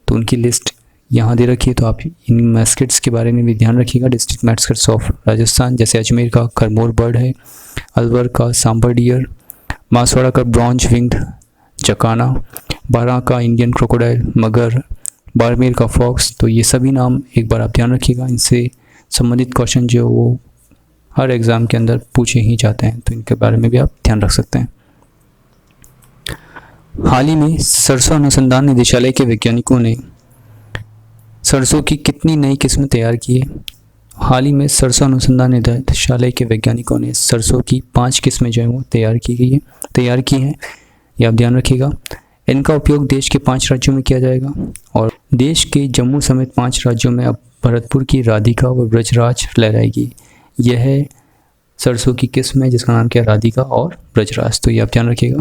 तो उनकी लिस्ट यहाँ दे रखी है। तो आप इन मैस्केट्स के बारे में भी ध्यान रखिएगा। डिस्ट्रिक्ट मैस्केट्स ऑफ राजस्थान, जैसे अजमेर का खरमोर बर्ड है, अलवर का सांबर डियर, बांसवाड़ा का ब्रॉन्ज विंग्ड जकाना, बारां का इंडियन क्रोकोडाइल, मगर, बाड़मेर का फॉक्स। तो ये सभी नाम एक बार आप ध्यान रखिएगा। इनसे संबंधित क्वेश्चन जो वो हर एग्ज़ाम के अंदर पूछे ही जाते हैं, तो इनके बारे में भी आप ध्यान रख सकते हैं। हाल ही में सरसों अनुसंधान निदेशालय के वैज्ञानिकों ने सरसों की कितनी नई किस्में तैयार की है? हाल ही में सरसों अनुसंधान निदेशालय के वैज्ञानिकों ने सरसों की 5 किस्में जो है वो तैयार की हैं। ये आप ध्यान रखिएगा। इनका उपयोग देश के 5 राज्यों में किया जाएगा और देश के जम्मू समेत 5 राज्यों में अब भरतपुर की राधिका व ब्रजराज लहराएगी। यह है सरसों की किस्म है जिसका नाम क्या है? राधिका और ब्रजराज। तो ये आप ध्यान रखिएगा।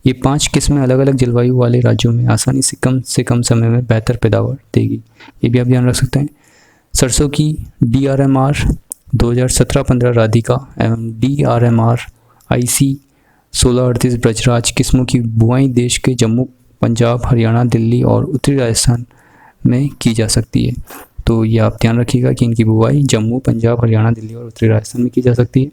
ये 5 किस्में अलग अलग जलवायु वाले राज्यों में आसानी से कम समय में बेहतर पैदावार देगी। ये भी आप ध्यान रख सकते हैं। सरसों की DRMR 2017-15 राधिका एवं DRMR IC 1638 ब्रजराज किस्मों की बुआई देश के जम्मू, पंजाब, हरियाणा, दिल्ली और उत्तरी राजस्थान में की जा सकती है। तो ये आप ध्यान रखिएगा कि इनकी बुआई जम्मू, पंजाब, हरियाणा, दिल्ली और उत्तरी राजस्थान में की जा सकती है।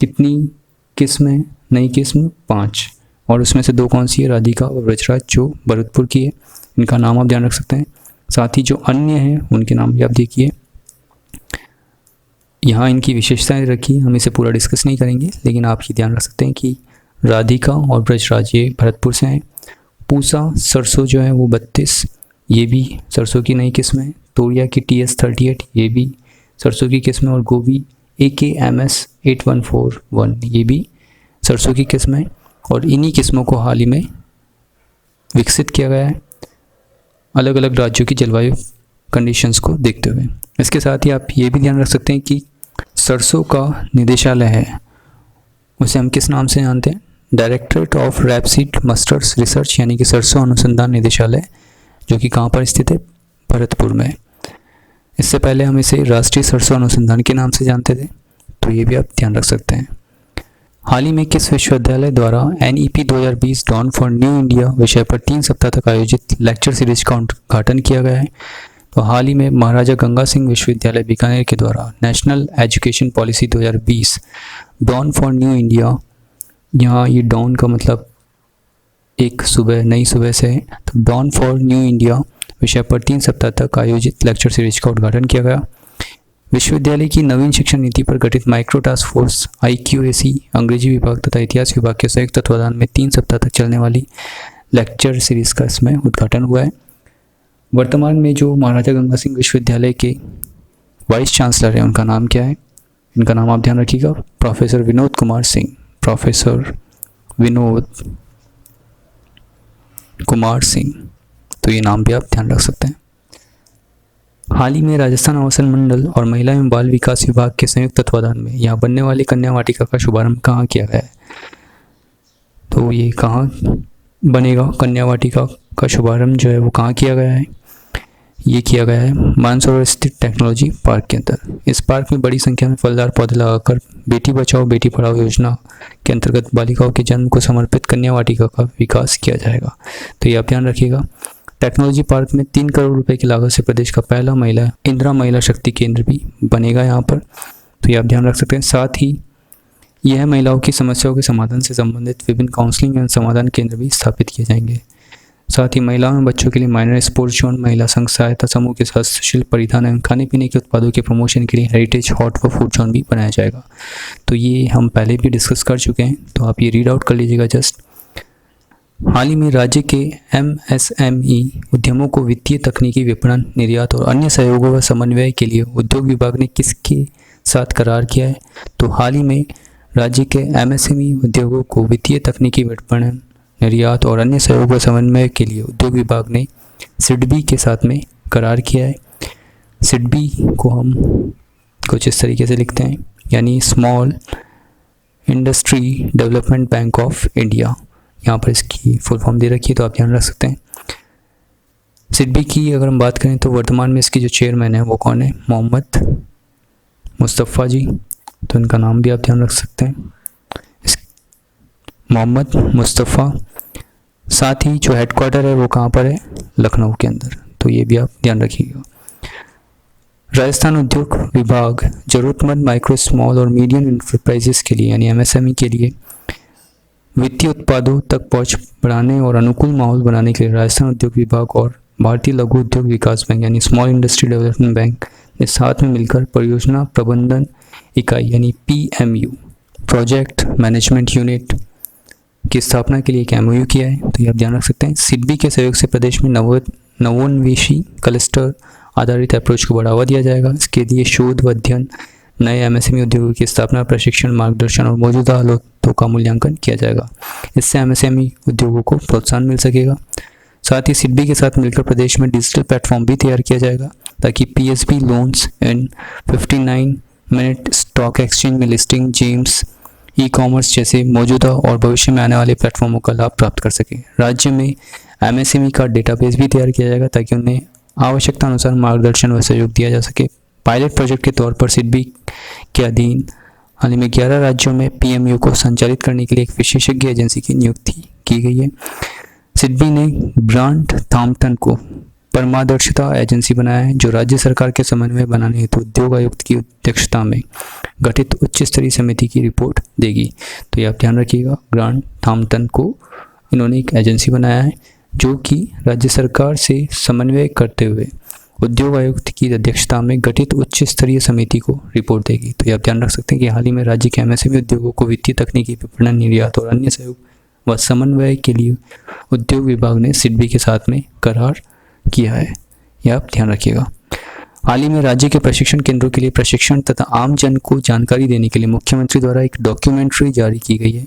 कितनी किस्में? नई किस्म 5, और उसमें से 2 कौन सी है? राधिका और ब्रजराज जो भरतपुर की है। इनका नाम आप ध्यान रख सकते हैं। साथ ही जो अन्य हैं उनके नाम भी आप देखिए। यहाँ इनकी विशेषताएं रखी, हम इसे पूरा डिस्कस नहीं करेंगे, लेकिन आप ये ध्यान रख सकते हैं कि राधिका और ब्रजराज ये भरतपुर से हैं। पूसा सरसों जो है वो 32, ये भी सरसों की नई किस्म है। तोरिया की TS 38, ये भी सरसों की किस्म है। और गोभी AKMS 8141, ये भी सरसों की किस्म है। और इन्हीं किस्मों को हाल ही में विकसित किया गया है अलग अलग राज्यों की जलवायु कंडीशंस को देखते हुए। इसके साथ ही आप ये भी ध्यान रख सकते हैं कि सरसों का निदेशालय है, उसे हम किस नाम से जानते हैं? Directorate of rapeseed mustards research, यानी कि सरसों अनुसंधान निदेशालय, जो कि कहाँ पर स्थित है? भरतपुर में। इससे पहले हम इसे राष्ट्रीय सरसों अनुसंधान के नाम से जानते थे, तो ये भी आप ध्यान रख सकते हैं। हाल ही में किस विश्वविद्यालय द्वारा NEP 2020 dawn for new India विषय पर 3 सप्ताह तक आयोजित लेक्चर सीरीज का उद्घाटन किया गया है? तो हाल ही में महाराजा गंगा सिंह विश्वविद्यालय बीकानेर के द्वारा national education policy 2020 dawn for new India, यहाँ ये डॉन का मतलब एक सुबह, नई सुबह से है, तो डॉन फॉर न्यू इंडिया विषय पर 3 सप्ताह तक आयोजित लेक्चर सीरीज का उद्घाटन किया गया। विश्वविद्यालय की नवीन शिक्षा नीति पर गठित माइक्रो टास्क फोर्स IQAC अंग्रेजी विभाग तथा इतिहास विभाग के संयुक्त तत्वाधान में 3 सप्ताह तक चलने वाली लेक्चर सीरीज का इसमें उद्घाटन हुआ है। वर्तमान में जो महाराजा गंगा सिंह विश्वविद्यालय के वाइस चांसलर हैं उनका नाम क्या है? इनका नाम आप ध्यान रखिएगा, प्रोफेसर विनोद कुमार सिंह। प्रोफेसर विनोद कुमार सिंह, तो ये नाम भी आप ध्यान रख सकते हैं। हाल ही में राजस्थान आवासन मंडल और महिला एवं बाल विकास विभाग के संयुक्त तत्वाधान में यहाँ बनने वाली कन्या वाटिका का शुभारंभ कहाँ किया गया है? तो ये कहाँ बनेगा? कन्या वाटिका का शुभारंभ जो है वो कहाँ किया गया है? ये किया गया है मानसरोवर स्थित टेक्नोलॉजी पार्क के अंदर। इस पार्क में बड़ी संख्या में फलदार पौधे लगाकर बेटी बचाओ बेटी पढ़ाओ योजना के अंतर्गत बालिकाओं के जन्म को समर्पित कन्या वाटिका का विकास किया जाएगा। तो ये आप ध्यान रखिएगा। टेक्नोलॉजी पार्क में 3 करोड़ रुपए की लागत से प्रदेश का पहला इंदिरा महिला शक्ति केंद्र भी बनेगा यहाँ पर, तो ये आप ध्यान रख सकते हैं। साथ ही यह महिलाओं की समस्याओं के समाधान से संबंधित विभिन्न काउंसलिंग एवं समाधान केंद्र भी स्थापित किए जाएंगे। साथ ही महिलाओं एवं बच्चों के लिए माइनर स्पोर्ट्स जोन, महिला संघ सहायता समूह के हस्तशिल्प, परिधान एवं खाने पीने के उत्पादों के प्रमोशन के लिए हेरिटेज हॉट व फूड जोन भी बनाया जाएगा। तो ये हम पहले भी डिस्कस कर चुके हैं, तो आप ये रीड आउट कर लीजिएगा जस्ट। हाल ही में राज्य के MSME उद्यमों को वित्तीय, तकनीकी, विपणन, निर्यात और अन्य सहयोगों व समन्वय के लिए उद्योग विभाग ने किसके साथ करार किया है? तो हाल ही में राज्य के MSME उद्योगों को वित्तीय, तकनीकी, विपणन, निर्यात और अन्य सहयोग व समन्वय के लिए उद्योग विभाग ने SIDBI के साथ में करार किया है। SIDBI को हम कुछ इस तरीके से लिखते हैं, यानी small industry development bank of India, यहाँ पर इसकी फुल फॉर्म दे रखी है, तो आप ध्यान रख सकते हैं। SIDBI की अगर हम बात करें तो वर्तमान में इसकी जो चेयरमैन है वो कौन है? मोहम्मद मुस्तफ़ा जी, तो इनका नाम भी आप ध्यान रख सकते हैं, मोहम्मद मुस्तफ़ा। साथ ही जो हेडक्वार्टर है वो कहाँ पर है, लखनऊ के अंदर, तो ये भी आप ध्यान रखिएगा। राजस्थान उद्योग विभाग जरूरतमंद माइक्रो स्मॉल और मीडियम इंटरप्राइजेस के लिए यानी एमएसएमई के लिए वित्तीय उत्पादों तक पहुंच बढ़ाने और अनुकूल माहौल बनाने के लिए राजस्थान उद्योग विभाग और भारतीय लघु उद्योग विकास बैंक यानी स्मॉल इंडस्ट्री डेवलपमेंट बैंक ने साथ में मिलकर परियोजना प्रबंधन इकाई यानी PMU प्रोजेक्ट मैनेजमेंट यूनिट की स्थापना के लिए एक MOU किया है। तो ये आप ध्यान रख सकते हैं। सिडबी के सहयोग से प्रदेश में नवोन्वेषी क्लस्टर आधारित अप्रोच को बढ़ावा दिया जाएगा। इसके लिए शोध व अध्ययन, नए MSME उद्योगों की स्थापना, प्रशिक्षण, मार्गदर्शन और मौजूदा हालातों का मूल्यांकन किया जाएगा। इससे MSME उद्योगों को प्रोत्साहन मिल सकेगा। साथ ही सिडबी के साथ मिलकर प्रदेश में डिजिटल प्लेटफॉर्म भी तैयार किया जाएगा ताकि PSB loans in 59 minute stock exchange में लिस्टिंग, जेम्स, ई-कॉमर्स जैसे मौजूदा और भविष्य में आने वाले प्लेटफॉर्मों का लाभ प्राप्त कर सके। राज्य में MSME का डेटाबेस भी तैयार किया जाएगा ताकि उन्हें आवश्यकता अनुसार मार्गदर्शन व सहयोग दिया जा सके। पायलट प्रोजेक्ट के तौर पर सिडबी के अधीन हाल ही में 11 राज्यों में PMU को संचालित करने के लिए एक विशेषज्ञ एजेंसी की नियुक्ति की गई है। सिडबी ने ग्रांट थॉम्पटन को परमादर्शिता एजेंसी बनाया है जो राज्य सरकार के समन्वय बनाने हेतु उद्योग आयुक्त की अध्यक्षता में गठित उच्च स्तरीय समिति की रिपोर्ट देगी। तो ये आप ध्यान रखिएगा, ग्रांट थॉम्पटन को इन्होंने एक एजेंसी बनाया है जो कि राज्य सरकार से समन्वय करते हुए उद्योग आयुक्त की अध्यक्षता में गठित उच्च स्तरीय समिति को रिपोर्ट देगी। तो ये आप ध्यान रख सकते हैं कि हाल ही में राज्य के MSME उद्योगों को वित्तीय, तकनीकी, विपणन, निर्यात और अन्य सहयोग व समन्वय के लिए उद्योग विभाग ने सिडबी के साथ में करार किया है। यह आप ध्यान रखिएगा। हाल ही में राज्य के प्रशिक्षण केंद्रों के लिए प्रशिक्षण तथा आम जन को जानकारी देने के लिए मुख्यमंत्री द्वारा एक डॉक्यूमेंट्री जारी की गई है।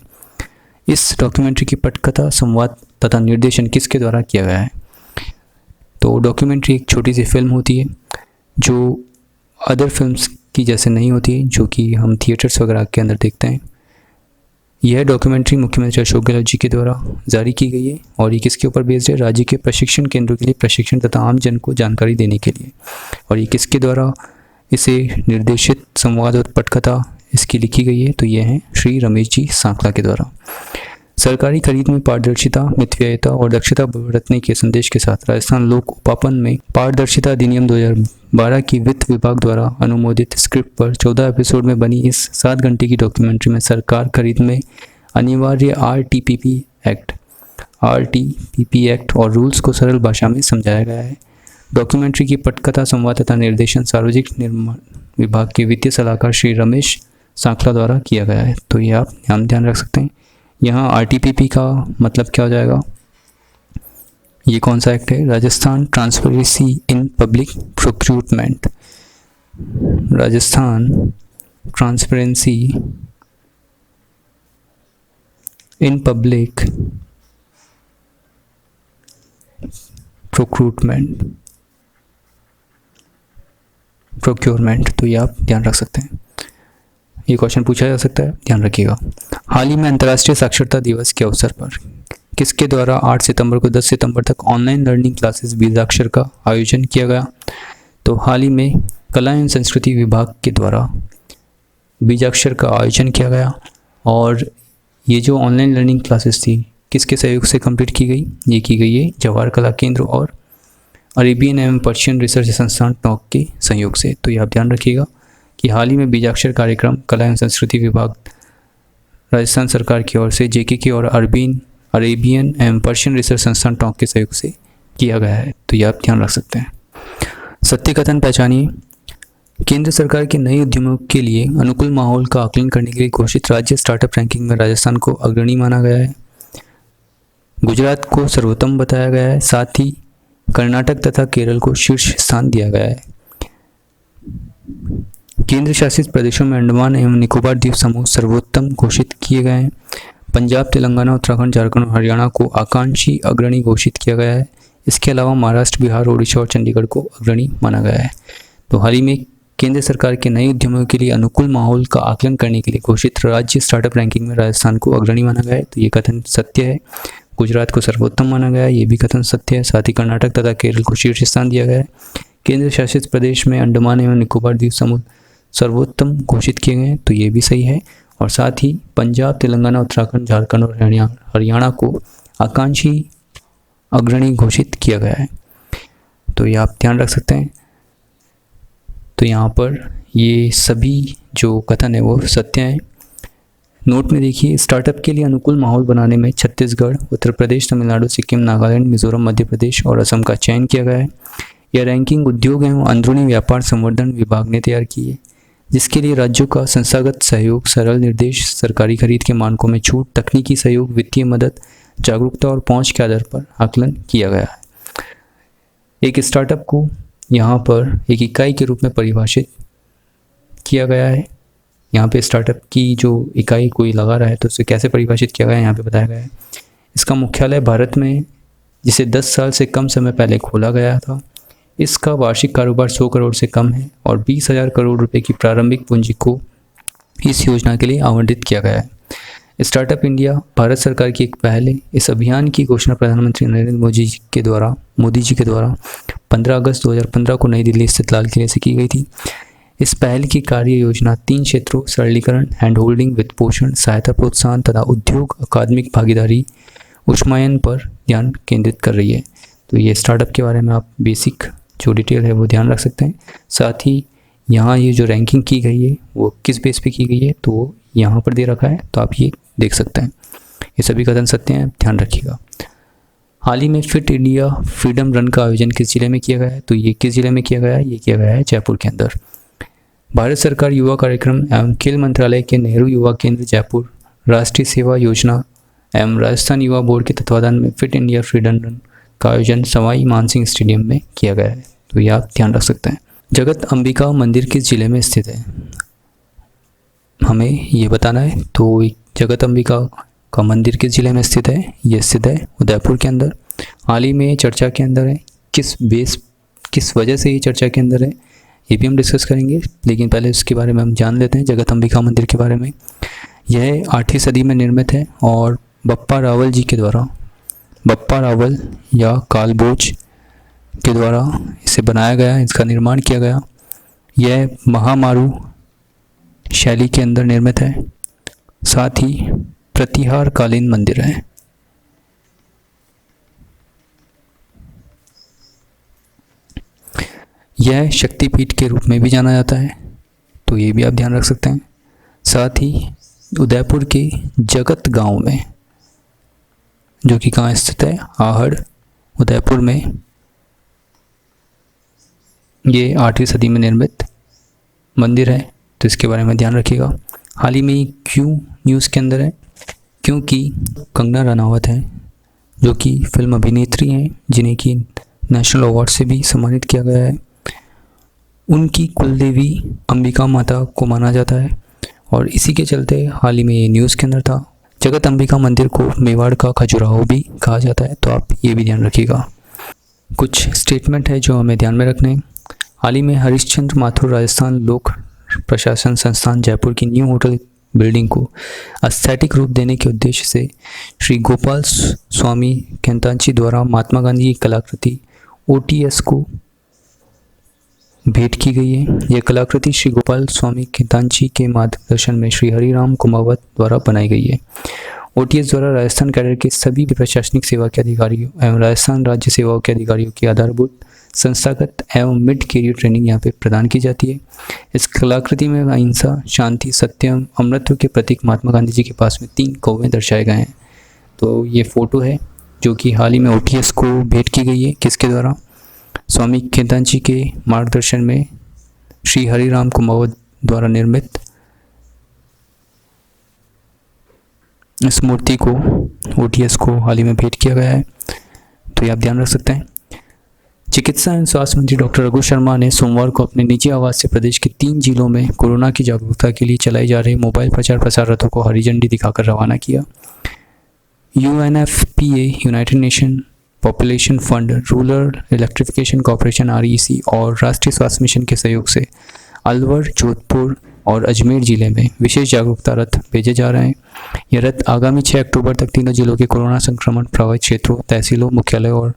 इस डॉक्यूमेंट्री की पटकथा, संवाद तथा निर्देशन किसके द्वारा किया गया है? तो डॉक्यूमेंट्री एक छोटी सी फिल्म होती है जो अदर फिल्म्स की जैसे नहीं होती है, जो कि हम थिएटर्स वगैरह के अंदर देखते हैं। यह डॉक्यूमेंट्री मुख्यमंत्री अशोक गहलोत जी के द्वारा जारी की गई है और ये किसके ऊपर बेस्ड है? राज्य के प्रशिक्षण केंद्रों के लिए प्रशिक्षण तथा आम जन को जानकारी देने के लिए। और ये किसके द्वारा इसे निर्देशित, संवाद और पटकथा इसकी लिखी गई है? तो ये है श्री रमेश जी सांखला के द्वारा। सरकारी खरीद में पारदर्शिता, मितव्ययिता और दक्षता बरतने के संदेश के साथ राजस्थान लोक उपापन में पारदर्शिता अधिनियम 2012 की वित्त विभाग द्वारा अनुमोदित स्क्रिप्ट पर 14 एपिसोड में बनी इस 7 घंटे की डॉक्यूमेंट्री में सरकार खरीद में अनिवार्य RTPP एक्ट और रूल्स को सरल भाषा में समझाया गया है। डॉक्यूमेंट्री की पटकथा, संवाद तथा निर्देशन सार्वजनिक निर्माण विभाग के वित्तीय सलाहकार श्री रमेश सांखला द्वारा किया गया है। तो ये आप ध्यान रख सकते हैं। यहाँ RTPP का मतलब क्या हो जाएगा? ये कौन सा एक्ट है? Rajasthan transparency in public procurement. Rajasthan transparency in public procurement. तो ये आप ध्यान रख सकते हैं। ये क्वेश्चन पूछा जा सकता है, ध्यान रखिएगा। हाल ही में अंतर्राष्ट्रीय साक्षरता दिवस के अवसर पर किसके द्वारा 8 सितंबर को 10 सितंबर तक ऑनलाइन लर्निंग क्लासेस बीजाक्षर का आयोजन किया गया? तो हाल ही में कला एवं संस्कृति विभाग के द्वारा बीजाक्षर का आयोजन किया गया और ये जो ऑनलाइन लर्निंग क्लासेस थी किसके सहयोग से कंप्लीट की गई? ये की गई है जवाहर कला केंद्र और अरेबियन एवं पर्शियन रिसर्च संस्थान टोंक के सहयोग से। तो ये आप ध्यान रखिएगा कि हाल ही में बीजाक्षर कार्यक्रम कला एवं संस्कृति विभाग राजस्थान सरकार की ओर से JKK और अरेबियन एवं पर्शियन रिसर्च संस्थान टोंक के सहयोग से किया गया है। तो ये आप ध्यान रख सकते हैं। सत्य कथन पहचानिए। केंद्र सरकार के नए उद्यमों के लिए अनुकूल माहौल का आकलन करने के लिए घोषित राज्य स्टार्टअप रैंकिंग में राजस्थान को अग्रणी माना गया है। गुजरात को सर्वोत्तम बताया गया है। साथ ही कर्नाटक तथा केरल को शीर्ष स्थान दिया गया है। केंद्र शासित प्रदेशों में अंडमान एवं निकोबार द्वीप समूह सर्वोत्तम घोषित किए गए हैं। पंजाब, तेलंगाना, उत्तराखंड, झारखंड और हरियाणा को आकांक्षी अग्रणी घोषित किया गया है। इसके अलावा महाराष्ट्र, बिहार, ओडिशा और चंडीगढ़ को अग्रणी माना गया है। तो हाल ही में केंद्र सरकार के नए उद्यमों के लिए अनुकूल माहौल का आकलन करने के लिए घोषित राज्य स्टार्टअप रैंकिंग में राजस्थान को अग्रणी माना गया है। तो ये कथन सत्य है। गुजरात को सर्वोत्तम माना गया है, ये भी कथन सत्य है। साथ ही कर्नाटक तथा केरल को शीर्ष स्थान दिया गया है। केंद्र शासित प्रदेश में अंडमान एवं निकोबार द्वीप समूह सर्वोत्तम घोषित किए गए हैं, तो ये भी सही है। और साथ ही पंजाब, तेलंगाना, उत्तराखंड, झारखंड और हरियाणा को आकांक्षी अग्रणी घोषित किया गया है। तो ये आप ध्यान रख सकते हैं। तो यहाँ पर ये सभी जो कथन है वो सत्य है। नोट में देखिए, स्टार्टअप के लिए अनुकूल माहौल बनाने में छत्तीसगढ़, उत्तर प्रदेश, तमिलनाडु, सिक्किम, नागालैंड, मिजोरम, मध्य प्रदेश और असम का चयन किया गया है। यह रैंकिंग उद्योग एवं अंदरूनी व्यापार संवर्धन विभाग ने तैयार की है, जिसके लिए राज्यों का संस्थागत सहयोग, सरल निर्देश, सरकारी खरीद के मानकों में छूट, तकनीकी सहयोग, वित्तीय मदद, जागरूकता और पहुंच के आधार पर आकलन किया गया है। एक स्टार्टअप को यहाँ पर एक इकाई के रूप में परिभाषित किया गया है। यहाँ पे स्टार्टअप की जो इकाई कोई लगा रहा है तो उसे कैसे परिभाषित किया गया है यहाँ पे बताया गया है। इसका मुख्यालय भारत में, जिसे 10 साल से कम समय पहले खोला गया था। इसका वार्षिक कारोबार 100 करोड़ से कम है और 20,000 करोड़ रुपए की प्रारंभिक पूंजी को इस योजना के लिए आवंटित किया गया है। स्टार्टअप इंडिया भारत सरकार की एक पहल है। इस अभियान की घोषणा प्रधानमंत्री नरेंद्र मोदी जी के द्वारा 15 अगस्त 2015 को नई दिल्ली स्थित लाल किले से की गई थी। इस पहल की कार्य योजना 3 क्षेत्रों सरलीकरण, हैंड होल्डिंग, वित्त पोषण, सहायता, प्रोत्साहन तथा उद्योग अकादमिक भागीदारी उष्मायन पर ध्यान केंद्रित कर रही है। तो ये स्टार्टअप के बारे में आप बेसिक जो डिटेल है वो ध्यान रख सकते हैं। साथ ही यहाँ ये जो रैंकिंग की गई है वो किस बेस पे की गई है तो यहाँ पर दे रखा है, तो आप ये देख सकते हैं। ये सभी कथन सत्य हैं, ध्यान रखिएगा। हाल ही में फिट इंडिया फ्रीडम रन का आयोजन किस जिले में किया गया है? तो ये किस जिले में किया गया है? ये किया गया है जयपुर के अंदर। भारत सरकार युवा कार्यक्रम एवं खेल मंत्रालय के नेहरू युवा केंद्र जयपुर, राष्ट्रीय सेवा योजना एवं राजस्थान युवा बोर्ड के तत्वाधान में फिट इंडिया फ्रीडम रन का आयोजन सवाई मानसिंह स्टेडियम में किया गया है। तो ये आप ध्यान रख सकते हैं। जगत अंबिका मंदिर किस जिले में स्थित है? हमें ये बताना है। तो जगत अंबिका का मंदिर किस जिले में स्थित है? ये स्थित है उदयपुर के अंदर। हाल ही में चर्चा के अंदर है। किस वजह से ये चर्चा के अंदर है ये भी हम डिस्कस करेंगे, लेकिन पहले उसके बारे में हम जान लेते हैं जगत अंबिका मंदिर के बारे में। यह 8वीं सदी में निर्मित है और बप्पा रावल जी के द्वारा, बप्पा रावल या कालभोज के द्वारा इसे बनाया गया, इसका निर्माण किया गया। यह महामारू शैली के अंदर निर्मित है। साथ ही प्रतिहार कालीन मंदिर है। यह शक्तिपीठ के रूप में भी जाना जाता है, तो ये भी आप ध्यान रख सकते हैं। साथ ही उदयपुर के जगत गांव में, जो कि कहाँ स्थित है? आहड़, उदयपुर में। ये 8वीं सदी में निर्मित मंदिर है, तो इसके बारे में ध्यान रखिएगा। हाल ही में क्यों न्यूज़ के अंदर है? क्योंकि कंगना रनावत है, जो कि फिल्म अभिनेत्री हैं, जिन्हें कि नेशनल अवार्ड से भी सम्मानित किया गया है। उनकी कुलदेवी अंबिका माता को माना जाता है और इसी के चलते हाल ही में ये न्यूज़ के अंदर था। जगत अंबिका मंदिर को मेवाड़ का खजुराहो भी कहा जाता है, तो आप ये भी ध्यान रखिएगा। कुछ स्टेटमेंट है जो हमें ध्यान में रखने हैं। हाल ही में हरिश्चंद्र माथुर राजस्थान लोक प्रशासन संस्थान जयपुर की न्यू होटल बिल्डिंग को एस्थेटिक रूप देने के उद्देश्य से श्री गोपाल स्वामी केंतांची द्वारा महात्मा गांधी की कलाकृति OTS को भेंट की गई है। यह कलाकृति श्री गोपाल स्वामी केंतांची के मार्गदर्शन में श्री हरिराम कुमावत द्वारा बनाई गई है। OTS द्वारा राजस्थान कैडर के सभी प्रशासनिक सेवा के अधिकारियों एवं राजस्थान राज्य सेवाओं के अधिकारियों की आधारभूत संस्थागत एवं मिड कैरियर ट्रेनिंग यहाँ पे प्रदान की जाती है। इस कलाकृति में अहिंसा, शांति, सत्यम, अमृतत्व के प्रतीक महात्मा गांधी जी के पास में 3 कौवे दर्शाए गए हैं। तो ये फ़ोटो है जो कि हाल ही में OTS को भेंट की गई है। किसके द्वारा? स्वामी केंतांची के मार्गदर्शन में श्री हरिराम कुमावत द्वारा निर्मित इस मूर्ति को OTS को हाल ही में भेंट किया गया है, तो ये आप ध्यान रख सकते हैं। चिकित्सा एवं स्वास्थ्य मंत्री डॉक्टर रघु शर्मा ने सोमवार को अपने निजी आवास से प्रदेश के 3 जिलों में कोरोना की जागरूकता के लिए चलाई जा रही मोबाइल प्रचार प्रसार रथों को हरी झंडी दिखाकर रवाना किया। UNFPA, United nation population fund, rural electrification corporation REC और राष्ट्रीय स्वास्थ्य मिशन के सहयोग से अलवर, जोधपुर और अजमेर जिले में विशेष जागरूकता रथ भेजे जा रहे हैं। यह रथ आगामी 6 अक्टूबर तक तीनों जिलों के कोरोना संक्रमण प्रभावित क्षेत्रों, तहसीलों, मुख्यालयों और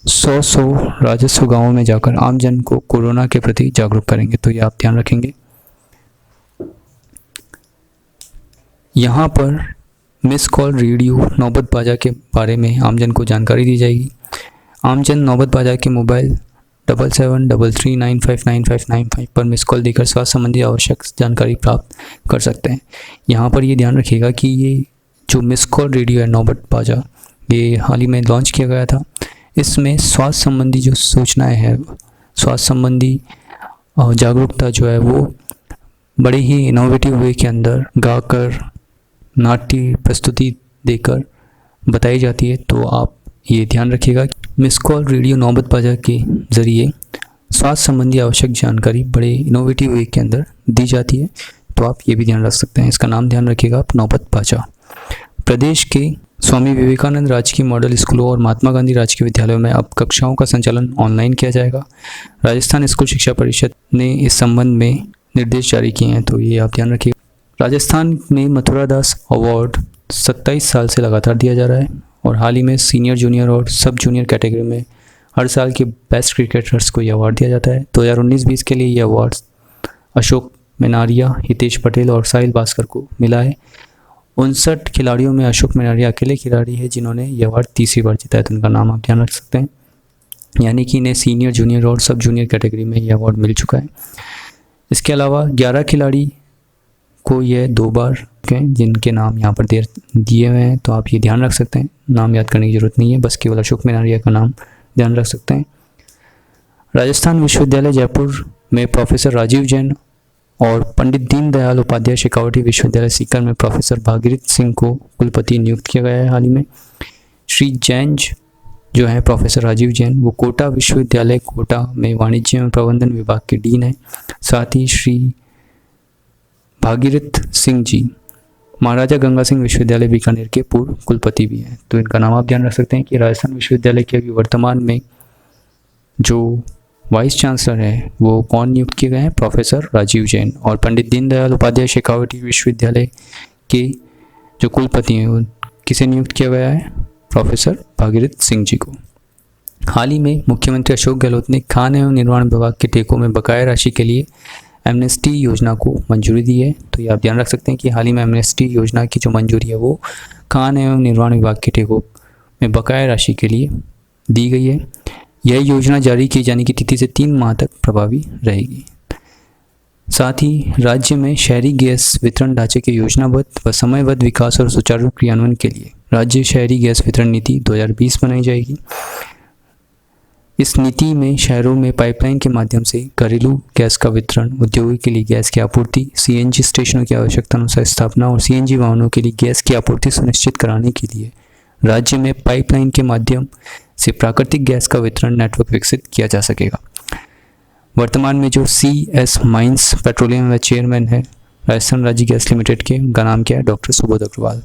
100 राजस्व गांवों में जाकर आमजन को कोरोना के प्रति जागरूक करेंगे, तो ये आप ध्यान रखेंगे। यहाँ पर मिस कॉल रेडियो नौबत बाजा के बारे में आमजन को जानकारी दी जाएगी। आमजन नौबत बाजा के मोबाइल 7733959595 पर मिस कॉल देकर स्वास्थ्य संबंधी आवश्यक जानकारी प्राप्त कर सकते हैं। यहाँ पर ये ध्यान रखिएगा कि ये जो मिस कॉल रेडियो है नौबत बाजा, ये हाल ही में लॉन्च किया गया था। इसमें स्वास्थ्य संबंधी जो सूचनाएं हैं, स्वास्थ्य संबंधी जागरूकता जो है वो बड़े ही इनोवेटिव वे के अंदर गाकर, नाट्य प्रस्तुति देकर बताई जाती है। तो आप ये ध्यान रखिएगा, मिस कॉल रेडियो नौबत बाजा के ज़रिए स्वास्थ्य संबंधी आवश्यक जानकारी बड़े इनोवेटिव वे के अंदर दी जाती है। तो आप ये भी ध्यान रख सकते हैं, इसका नाम ध्यान रखिएगा आप, नौबत बाजा। प्रदेश के स्वामी विवेकानंद राजकीय मॉडल स्कूलों और महात्मा गांधी राजकीय विद्यालयों में अब कक्षाओं का संचालन ऑनलाइन किया जाएगा। राजस्थान स्कूल शिक्षा परिषद ने इस संबंध में निर्देश जारी किए हैं, तो ये आप ध्यान रखिए। राजस्थान में मथुरा दास अवार्ड 27 साल से लगातार दिया जा रहा है और हाल ही में सीनियर, जूनियर और सब जूनियर कैटेगरी में हर साल के बेस्ट क्रिकेटर्स को ये अवार्ड दिया जाता है। 2019-20 के लिए ये अवार्ड अशोक मिनारिया, हितेश पटेल और साहिल भास्कर को मिला है। 59 खिलाड़ियों में अशोक मिनारिया अकेले खिलाड़ी है जिन्होंने ये अवार्ड तीसरी बार जीता है, तो इनका नाम आप ध्यान रख सकते हैं। यानी कि इन्हें सीनियर, जूनियर और सब जूनियर कैटेगरी में ये अवार्ड मिल चुका है। इसके अलावा 11 खिलाड़ी को ये 2 बार के जिनके नाम यहाँ पर दिए हुए हैं, तो आप ये ध्यान रख सकते हैं। नाम याद करने की ज़रूरत नहीं है, बस केवल अशोक मिनारिया का नाम ध्यान रख सकते हैं। राजस्थान विश्वविद्यालय जयपुर में प्रोफेसर राजीव जैन और पंडित दीनदयाल उपाध्याय शेखावटी विश्वविद्यालय सीकर में प्रोफेसर भागीरथ सिंह को कुलपति नियुक्त किया गया है हाल ही में। श्री जैन जो है प्रोफेसर राजीव जैन, वो कोटा विश्वविद्यालय कोटा में वाणिज्य एवं प्रबंधन विभाग के डीन है। साथ ही श्री भागीरथ सिंह जी महाराजा गंगा सिंह विश्वविद्यालय बीकानेर के पूर्व कुलपति भी हैं, तो इनका नाम आप ध्यान रख सकते हैं कि राजस्थान विश्वविद्यालय के अभी वर्तमान में जो वाइस चांसलर है वो कौन नियुक्त किए गए हैं, प्रोफेसर राजीव जैन। और पंडित दीनदयाल उपाध्याय शेखावटी विश्वविद्यालय के जो कुलपति हैं वो किसे नियुक्त किया गया है, प्रोफेसर भागीरथ सिंह जी को। हाल ही में मुख्यमंत्री अशोक गहलोत ने खान एवं निर्माण विभाग के ठेकों में बकाया राशि के लिए एमनेस्टी योजना को मंजूरी दी है। तो ये आप ध्यान रख सकते हैं कि हाल ही में एमनेस्टी योजना की जो मंजूरी है वो खान एवं निर्माण विभाग के ठेकों में बकाया राशि के लिए दी गई है। यह योजना जारी किए जाने की तिथि से 3 माह तक प्रभावी रहेगी। साथ ही राज्य में शहरी गैस वितरण ढांचे के योजनाबद्ध व समयबद्ध विकास और सुचारू क्रियान्वयन के लिए राज्य शहरी गैस वितरण नीति 2020 बनाई जाएगी। इस नीति में शहरों में पाइपलाइन के माध्यम से घरेलू गैस का वितरण, उद्योगों के लिए गैस की आपूर्ति, सीएनजी स्टेशनों की आवश्यकता अनुसार स्थापना और सीएनजी वाहनों के लिए गैस की आपूर्ति सुनिश्चित कराने के लिए राज्य में पाइपलाइन के माध्यम से प्राकृतिक गैस का वितरण नेटवर्क विकसित किया जा सकेगा। वर्तमान में जो CS माइंस पेट्रोलियम व चेयरमैन है राजस्थान राज्य गैस लिमिटेड के, उनका नाम क्या है, डॉक्टर सुबोध अग्रवाल।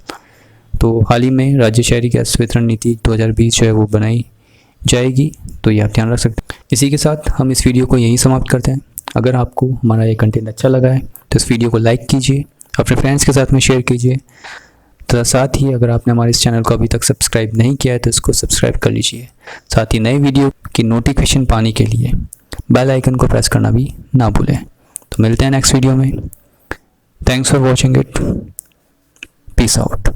तो हाल ही में राज्य शहरी गैस वितरण नीति 2020 जो है वो बनाई जाएगी, तो ये आप ध्यान रख सकते हैं। इसी के साथ हम इस वीडियो को यहीं समाप्त करते हैं। अगर आपको हमारा ये कंटेंट अच्छा लगा है तो इस वीडियो को लाइक कीजिए, अपने फ्रेंड्स के साथ में शेयर कीजिए, तो साथ ही अगर आपने हमारे इस चैनल को अभी तक सब्सक्राइब नहीं किया है तो इसको सब्सक्राइब कर लीजिए। साथ ही नए वीडियो की नोटिफिकेशन पाने के लिए बेल आइकन को प्रेस करना भी ना भूलें। तो मिलते हैं नेक्स्ट वीडियो में। Thanks for watching it. Peace out.